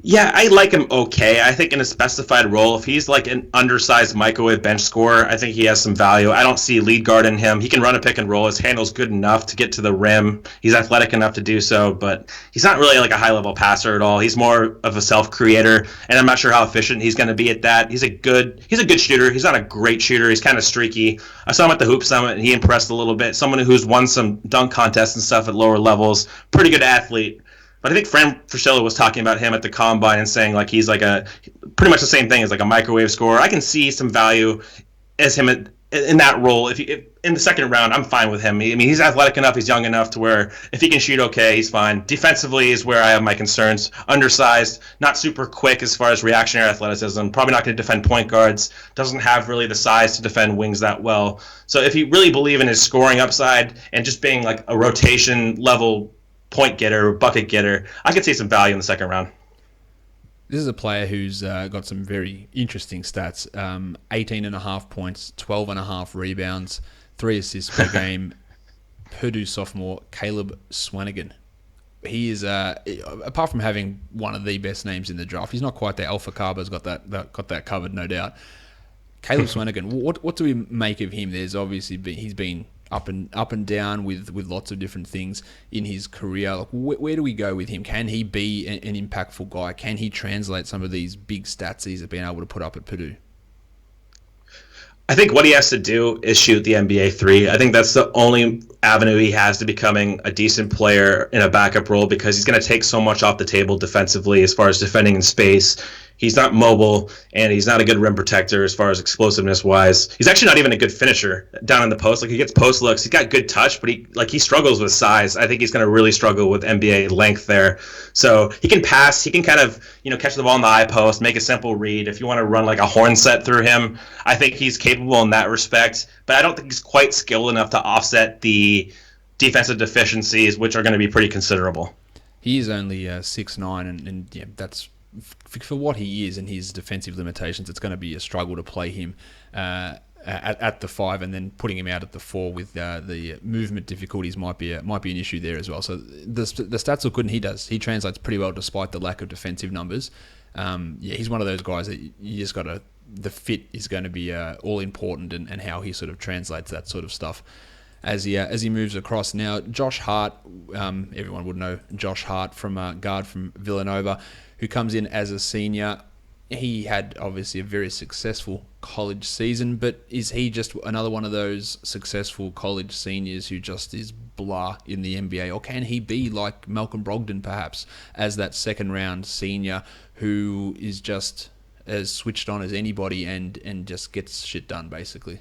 Yeah, I like him okay. I think in a specified role, if he's like an undersized microwave bench scorer, I think he has some value. I don't see lead guard in him. He can run a pick and roll. His handle's good enough to get to the rim. He's athletic enough to do so, but he's not really like a high-level passer at all. He's more of a self-creator, and I'm not sure how efficient he's going to be at that. He's a good shooter. He's not a great shooter. He's kind of streaky. I saw him at the Hoop Summit, and he impressed a little bit. Someone who's won some dunk contests and stuff at lower levels. Pretty good athlete. But I think Fran Fraschilla was talking about him at the Combine and saying like he's like pretty much the same thing as like a microwave scorer. I can see some value as him in that role, if in the second round, I'm fine with him. I mean, he's athletic enough, he's young enough to where if he can shoot okay, he's fine. Defensively is where I have my concerns. Undersized, not super quick as far as reactionary athleticism, probably not going to defend point guards, doesn't have really the size to defend wings that well. So if you really believe in his scoring upside and just being like a rotation level point getter, bucket getter, I could see some value in the second round. This is a player who's got some very interesting stats. 18.5 points, 12.5 rebounds, 3 assists per game. Purdue sophomore Caleb Swanigan. He is, apart from having one of the best names in the draft, he's not quite there. Alpha Carbo's got that covered, no doubt. Caleb Swanigan, what do we make of him? There's obviously he's been up and down with lots of different things in his career. Like, where do we go with him? Can he be an impactful guy? Can he translate some of these big stats he's been able to put up at Purdue? I think what he has to do is shoot the NBA three. I think that's the only avenue he has to becoming a decent player in a backup role, because he's going to take so much off the table defensively as far as defending in space. He's not mobile, and he's not a good rim protector as far as explosiveness wise. He's actually not even a good finisher down in the post. Like, he gets post looks. He's got good touch, but he struggles with size. I think he's going to really struggle with NBA length there. So he can pass. He can kind of, catch the ball in the eye post, make a simple read. If you want to run like a horn set through him, I think he's capable in that respect. But I don't think he's quite skilled enough to offset the defensive deficiencies, which are going to be pretty considerable. He is only 6'9", and yeah, that's for what he is and his defensive limitations. It's going to be a struggle to play him at the 5, and then putting him out at the 4 with the movement difficulties might be an issue there as well. So the stats look good, and he translates pretty well despite the lack of defensive numbers. He's one of those guys that you just got to. The fit is going to be all important, and how he sort of translates that sort of stuff as he moves across. Now, Josh Hart, everyone would know Josh Hart from guard from Villanova, who comes in as a senior. He had obviously a very successful college season, but is he just another one of those successful college seniors who just is blah in the NBA? Or can he be like Malcolm Brogdon perhaps as that second round senior who is just as switched on as anybody and just gets shit done basically?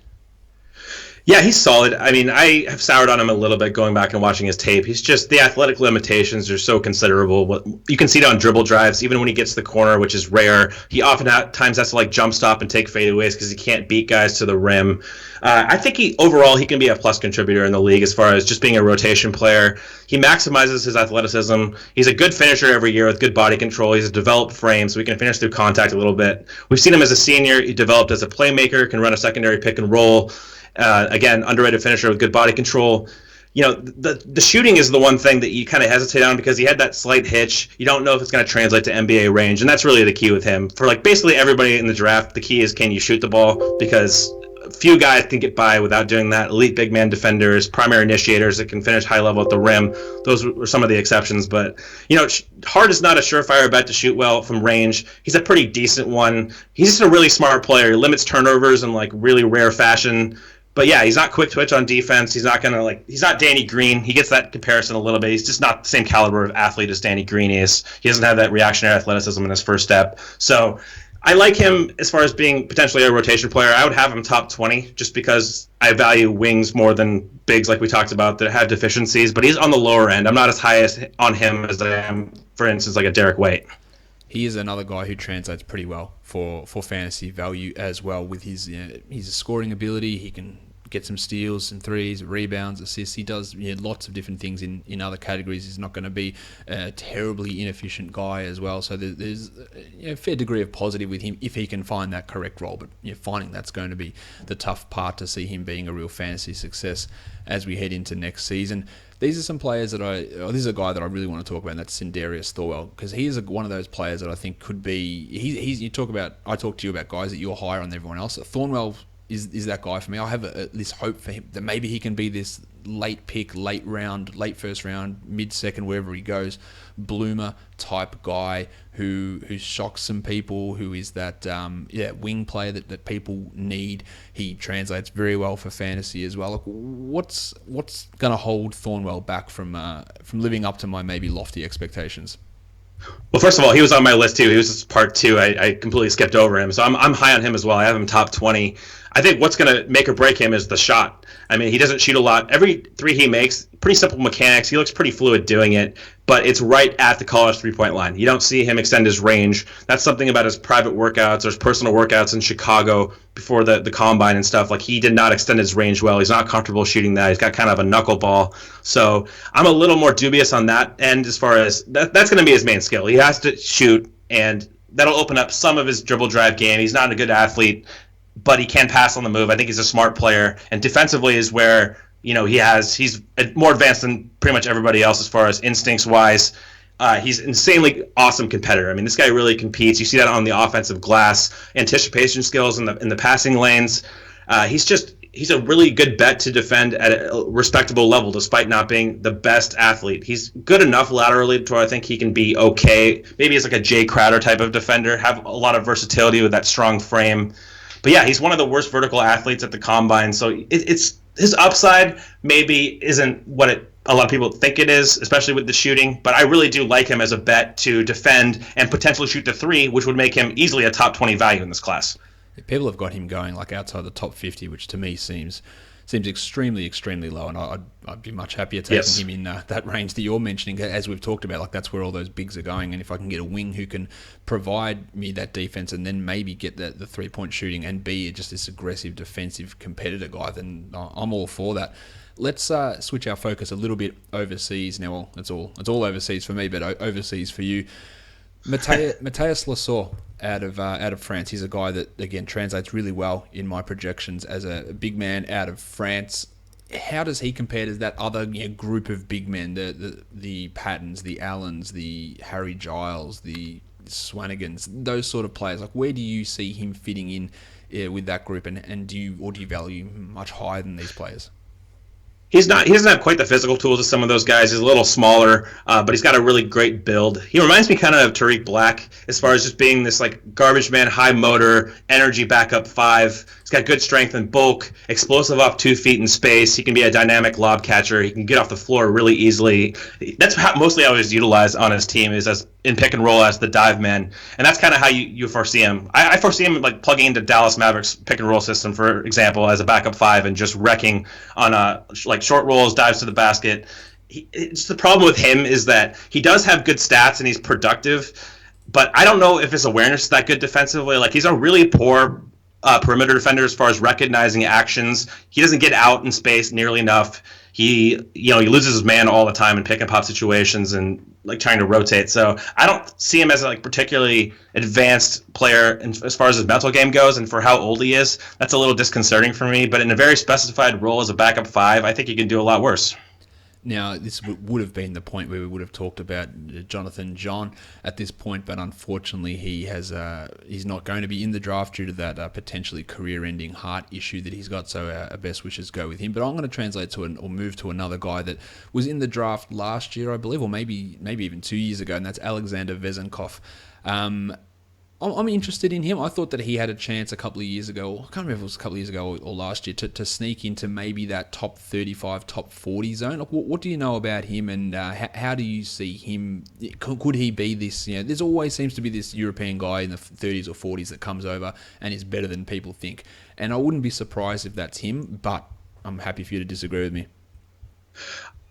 Yeah, he's solid. I mean, I have soured on him a little bit going back and watching his tape. He's just, the athletic limitations are so considerable. You can see it on dribble drives, even when he gets to the corner, which is rare. He oftentimes has to jump stop and take fadeaways because he can't beat guys to the rim. I think overall he can be a plus contributor in the league as far as just being a rotation player. He maximizes his athleticism. He's a good finisher every year with good body control. He's a developed frame, so he can finish through contact a little bit. We've seen him as a senior. He developed as a playmaker, can run a secondary pick and roll. Again, underrated finisher with good body control. The shooting is the one thing that you kind of hesitate on because he had that slight hitch. You don't know if it's going to translate to NBA range, and that's really the key with him. For basically everybody in the draft, the key is, can you shoot the ball? Because few guys can get by without doing that. Elite big man defenders, primary initiators that can finish high level at the rim. Those were some of the exceptions. But, Hart is not a surefire bet to shoot well from range. He's a pretty decent one. He's just a really smart player. He limits turnovers in really rare fashion. But yeah, he's not quick twitch on defense. He's not he's not Danny Green. He gets that comparison a little bit. He's just not the same caliber of athlete as Danny Green is. He doesn't have that reactionary athleticism in his first step. So I like him as far as being potentially a rotation player. I would have him top 20 just because I value wings more than bigs like we talked about that have deficiencies. But he's on the lower end. I'm not as high on him as I am, for instance, like a Derek White. He is another guy who translates pretty well for fantasy value as well with his scoring ability. He can get some steals and threes, rebounds, assists. He does lots of different things in other categories. He's not going to be a terribly inefficient guy as well. So there's a fair degree of positive with him if he can find that correct role. But finding that's going to be the tough part to see him being a real fantasy success as we head into next season. These are some players this is a guy that I really want to talk about, and that's Sindarius Thorwell, because he is one of those players that I think could be. I talk to you about guys that you're higher on than everyone else. Thorwell is that guy for me. I have this hope for him that maybe he can be this late pick, late first round, mid-second, wherever he goes, bloomer type guy who shocks some people, who is that wing player that people need. He translates very well for fantasy as well. What's going to hold Thorwell back from living up to my maybe lofty expectations? Well, first of all, he was on my list too. He was just part 2. I completely skipped over him, so I'm high on him as well. I have him top 20. I think what's going to make or break him is the shot. I mean, he doesn't shoot a lot. Every three he makes, pretty simple mechanics. He looks pretty fluid doing it, but it's right at the college three-point line. You don't see him extend his range. That's something about his private workouts or his personal workouts in Chicago before the combine and stuff. Like, he did not extend his range well. He's not comfortable shooting that. He's got kind of a knuckleball. So I'm a little more dubious on that end as far as that's going to be his main skill. He has to shoot, and that'll open up some of his dribble drive game. He's not a good athlete, but he can pass on the move. I think he's a smart player, and defensively is where he's more advanced than pretty much everybody else as far as instincts wise. He's insanely awesome competitor. I mean, this guy really competes. You see that on the offensive glass, anticipation skills in the passing lanes. He's a really good bet to defend at a respectable level, despite not being the best athlete. He's good enough laterally to where I think he can be okay. Maybe he's like a Jay Crowder type of defender, have a lot of versatility with that strong frame. But yeah, he's one of the worst vertical athletes at the combine. So it's his upside maybe isn't what a lot of people think it is, especially with the shooting. But I really do like him as a bet to defend and potentially shoot the three, which would make him easily a top 20 value in this class. People have got him going like outside the top 50, which to me seems extremely, extremely low, and I'd be much happier taking him in that range that you're mentioning, as we've talked about. Like, that's where all those bigs are going, and if I can get a wing who can provide me that defense and then maybe get the 3-point shooting and be just this aggressive defensive competitor guy, then I'm all for that. Let's switch our focus a little bit overseas now. Well, it's all overseas for me, but overseas for you. Matheus Lassalle out of France. He's a guy that, again, translates really well in my projections as a big man out of France. How does he compare to that other group of big men, the Pattons, the Allens, the Harry Giles, the Swanigans, those sort of players? Like, where do you see him fitting in with that group, and do you value much higher than these players? He doesn't have quite the physical tools as some of those guys. He's a little smaller, but he's got a really great build. He reminds me kind of Tariq Black as far as just being this like garbage man, high motor, energy backup five. He's got good strength and bulk, explosive off 2 feet in space. He can be a dynamic lob catcher. He can get off the floor really easily. That's mostly how he's utilized on his team, is as in pick and roll as the dive man, and that's kind of how you foresee him. I foresee him like plugging into Dallas Mavericks pick and roll system, for example, as a backup five and just wrecking on like short rolls, dives to the basket. It's the problem with him is that he does have good stats and he's productive, but I don't know if his awareness is that good defensively. Like, he's a really poor perimeter defender as far as recognizing actions. He doesn't get out in space nearly enough. He loses his man all the time in pick and pop situations and like trying to rotate. So I don't see him as a like particularly advanced player as far as his mental game goes, and for how old he is, that's a little disconcerting for me. But in a very specified role as a backup five, I think he can do a lot worse. Now, this would have been the point where we would have talked about Jonathan John at this point, but unfortunately he's not going to be in the draft due to that potentially career-ending heart issue that he's got, so our best wishes go with him. But I'm going to translate or move to another guy that was in the draft last year, I believe, or maybe even 2 years ago, and that's Alexander Vezenkov. I'm interested in him. I thought that he had a chance a couple of years ago, I can't remember if it was a couple of years ago or last year, to sneak into maybe that top 35, top 40 zone. Like, what do you know about him, and how do you see him? Could he be this? There's always seems to be this European guy in the 30s or 40s that comes over and is better than people think. And I wouldn't be surprised if that's him, but I'm happy for you to disagree with me.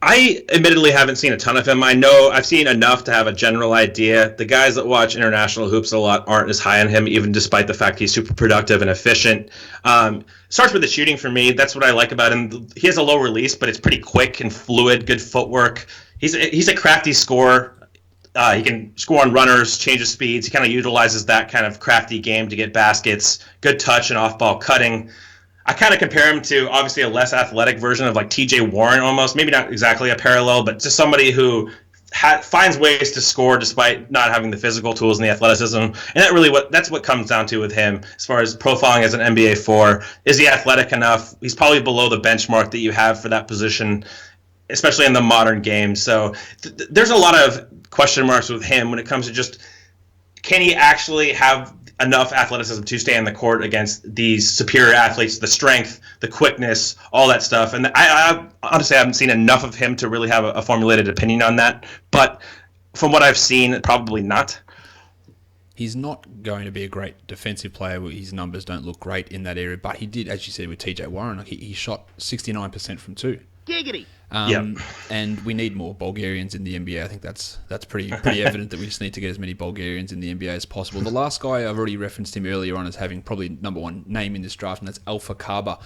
I admittedly haven't seen a ton of him. I know I've seen enough to have a general idea. The guys that watch international hoops a lot aren't as high on him, even despite the fact he's super productive and efficient. Starts with the shooting for me. That's what I like about him. He has a low release, but it's pretty quick and fluid, good footwork. He's a crafty scorer. He can score on runners, changes speeds. He kind of utilizes that kind of crafty game to get baskets, good touch and off-ball cutting. I kind of compare him to, obviously, a less athletic version of like T.J. Warren almost. Maybe not exactly a parallel, but just somebody who finds ways to score despite not having the physical tools and the athleticism. And that's what comes down to with him as far as profiling as an NBA 4. Is he athletic enough? He's probably below the benchmark that you have for that position, especially in the modern game. So there's a lot of question marks with him when it comes to just, can he actually have enough athleticism to stay on the court against these superior athletes, the strength, the quickness, all that stuff. And I honestly haven't seen enough of him to really have a formulated opinion on that. But from what I've seen, probably not. He's not going to be a great defensive player. His numbers don't look great in that area, but he did, as you said, with TJ Warren, like he shot 69% from two. Giggity. And we need more Bulgarians in the NBA. I think that's pretty evident that we just need to get as many Bulgarians in the NBA as possible. The last guy, I've already referenced him earlier on as having probably number one name in this draft, and that's Alpha Kaba,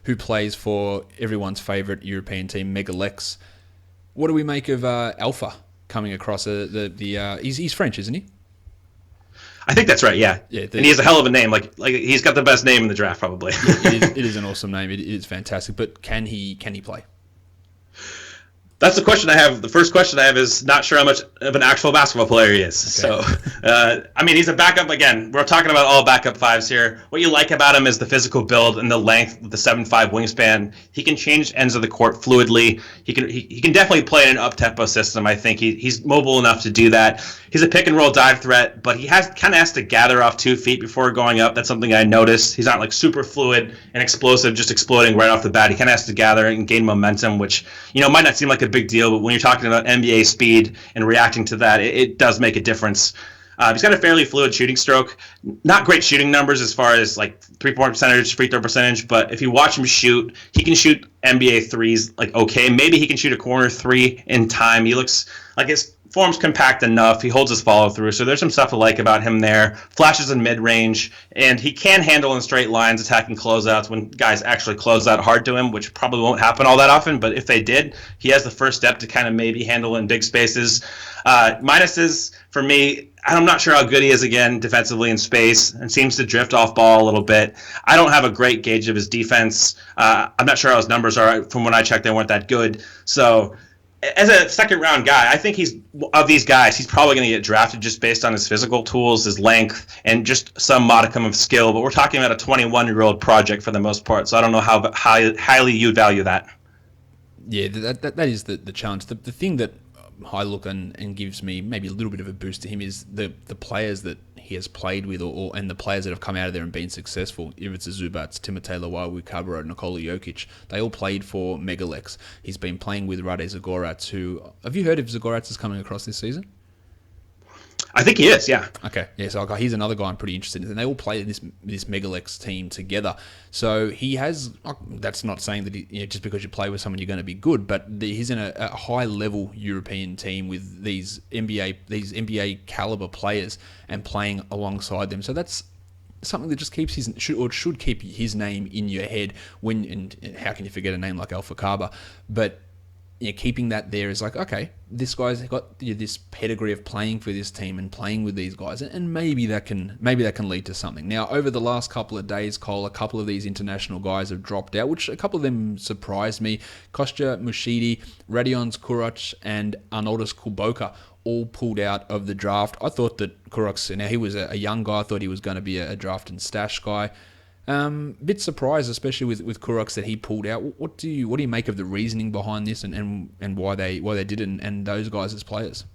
who plays for everyone's favourite European team, Megalex. What do we make of Alpha coming across? He's French, isn't he? I think that's right, yeah. And he has a hell of a name. Like he's got the best name in the draft, probably. It is an awesome name. It is fantastic. But can he play? That's the question I have. The first question I have is not sure how much of an actual basketball player he is. Okay. So, he's a backup. Again, we're talking about all backup fives here. What you like about him is the physical build and the length, the 7'5" wingspan. He can change ends of the court fluidly. He can definitely play in an up-tempo system. I think he's mobile enough to do that. He's a pick-and-roll dive threat, but he kind of has to gather off 2 feet before going up. That's something I noticed. He's not like super fluid and explosive, just exploding right off the bat. He kind of has to gather and gain momentum, which might not seem like a big deal, but when you're talking about NBA speed and reacting to that, it does make a difference. He's got a fairly fluid shooting stroke. Not great shooting numbers as far as like 3-point percentage, free throw percentage, but if you watch him shoot, he can shoot NBA threes like okay. Maybe he can shoot a corner three in time. He looks like his form's compact enough. He holds his follow through, so there's some stuff to like about him there. Flashes in mid range, and he can handle in straight lines, attacking closeouts when guys actually close out hard to him, which probably won't happen all that often. But if they did, he has the first step to kind of maybe handle in big spaces. Minuses for me, I'm not sure how good he is again defensively in space, and seems to drift off ball a little bit. I don't have a great gauge of his defense. I'm not sure how his numbers are. From when I checked, they weren't that good. So, as a second-round guy, I think of these guys, he's probably going to get drafted just based on his physical tools, his length, and just some modicum of skill. But we're talking about a 21-year-old project for the most part, so I don't know how highly you value that. Yeah, that is the challenge. The thing that I look and gives me maybe a little bit of a boost to him is the players that he has played with, and the players that have come out of there and been successful. If it's Zubats, Timotei Lewawi, Kabaro, Nikola Jokic, they all played for Megalex. He's been playing with Rade Zagorac, who... Have you heard if Zagorac is coming across this season? I think he is, yeah. Okay, yeah, so he's another guy I'm pretty interested in. And they all play this Megalex team together. So he has... That's not saying that just because you play with someone you're going to be good, but he's in a high-level European team with these NBA caliber players and playing alongside them. So that's something that just keeps should keep his name in your head and how can you forget a name like Alpha Kaba? But keeping that there is like, okay, this guy's got this pedigree of playing for this team and playing with these guys, and maybe that can lead to something. Now, over the last couple of days, Cole, a couple of these international guys have dropped out, which a couple of them surprised me. Kostya Mushidi, Radions Kuruc, and Arnoldas Kulboka all pulled out of the draft. I thought that Kuruc, now he was a young guy, I thought he was going to be a draft and stash guy. Bit surprised, especially with Kuruc, that he pulled out. What do you make of the reasoning behind this and why they did it and those guys as players?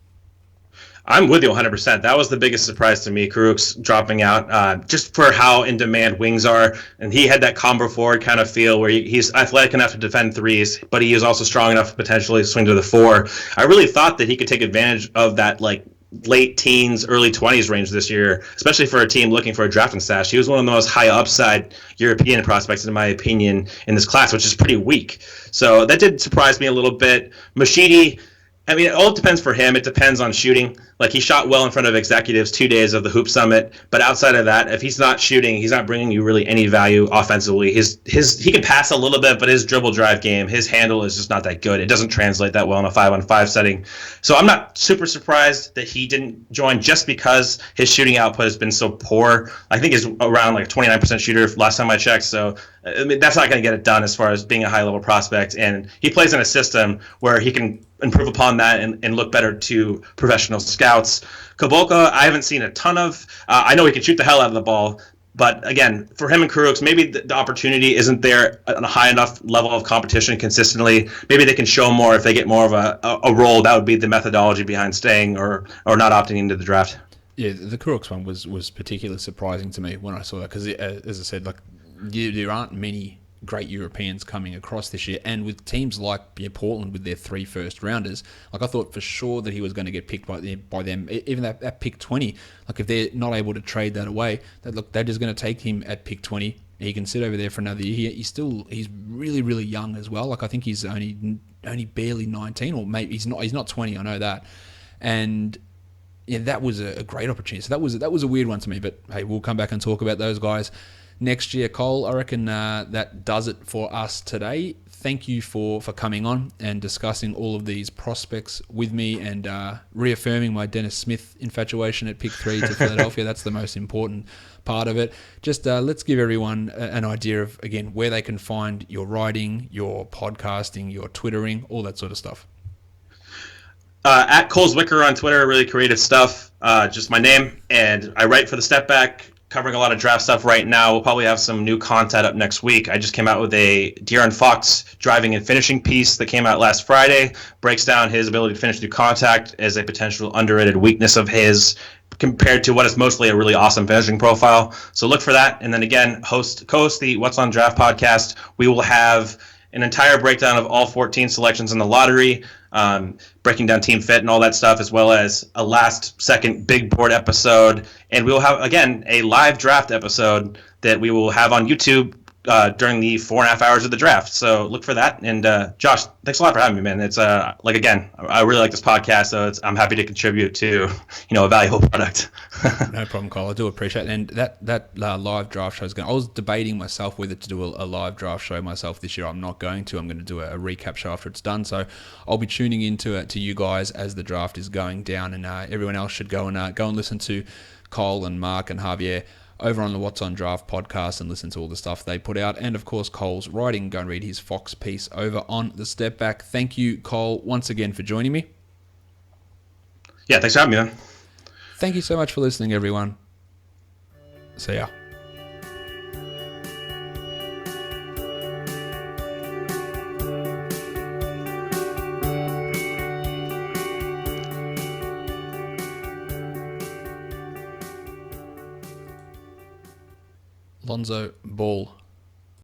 I'm with you 100%. That was the biggest surprise to me, Kuruc dropping out, just for how in demand wings are. And he had that combo forward kind of feel where he's athletic enough to defend threes, but he is also strong enough to potentially swing to the four. I really thought that he could take advantage of that late teens, early 20s range this year, especially for a team looking for a drafting stash. He was one of the most high upside European prospects, in my opinion, in this class, which is pretty weak. So that did surprise me a little bit. Mushidi, it all depends for him. It depends on shooting. He shot well in front of executives 2 days of the Hoop Summit, but outside of that, if he's not shooting, he's not bringing you really any value offensively. He can pass a little bit, but his dribble drive game, his handle is just not that good. It doesn't translate that well in a 5-on-5 setting. So I'm not super surprised that he didn't join just because his shooting output has been so poor. I think he's around 29% shooter last time I checked. So that's not going to get it done as far as being a high-level prospect. And he plays in a system where he can improve upon that and look better to professional scouts. Kulboka, I haven't seen a ton of. I know he can shoot the hell out of the ball, but again, for him and Kuruc, maybe the opportunity isn't there on a high enough level of competition consistently. Maybe they can show more if they get more of a role. That would be the methodology behind staying or not opting into the draft. Yeah, the Kuruc one was particularly surprising to me when I saw that because, as I said, there aren't many great Europeans coming across this year, and with teams like Portland with their 3 first-rounders, like I thought for sure that he was going to get picked by them. Even that pick 20, like if they're not able to trade that away, they're just going to take him at pick 20. He can sit over there for another year. He's really, really young as well. Like I think he's only barely 19, or maybe he's not 20. I know that, and yeah, that was a great opportunity. So that was a weird one to me. But hey, we'll come back and talk about those guys next year. Cole, I reckon that does it for us today. Thank you for coming on and discussing all of these prospects with me, and reaffirming my Dennis Smith infatuation at pick 3 to Philadelphia. That's the most important part of it. Just let's give everyone an idea of, again, where they can find your writing, your podcasting, your Twittering, all that sort of stuff. At Cole Zwicker on Twitter, really creative stuff. Just my name, and I write for the Step Back, covering a lot of draft stuff right now. We'll probably have some new content up next week. I just came out with a De'Aaron Fox driving and finishing piece that came out last Friday. Breaks down his ability to finish through contact as a potential underrated weakness of his, compared to what is mostly a really awesome finishing profile. So look for that. And then again, co-host the What's on Draft podcast. We will have an entire breakdown of all 14 selections in the lottery, breaking down team fit and all that stuff, as well as a last-second big board episode. And we will have, again, a live draft episode that we will have on YouTube during the 4.5 hours of the draft. So look for that. And Josh, thanks a lot for having me, man. It's again, I really like this podcast, so I'm happy to contribute to a valuable product. No problem, Cole. I do appreciate it. And that live draft show is going. I was debating myself whether to do a live draft show myself this year. I'm not going to. I'm going to do a recap show after it's done. So I'll be tuning into it to you guys as the draft is going down, and everyone else should go and listen to Cole and Mark and Javier over on the What's on Draft podcast and listen to all the stuff they put out. And of course, Cole's writing. Go and read his Fox piece over on the Step Back. Thank you, Cole, once again for joining me. Yeah, thanks for having me, man. Thank you so much for listening, everyone. See ya. Lonzo Ball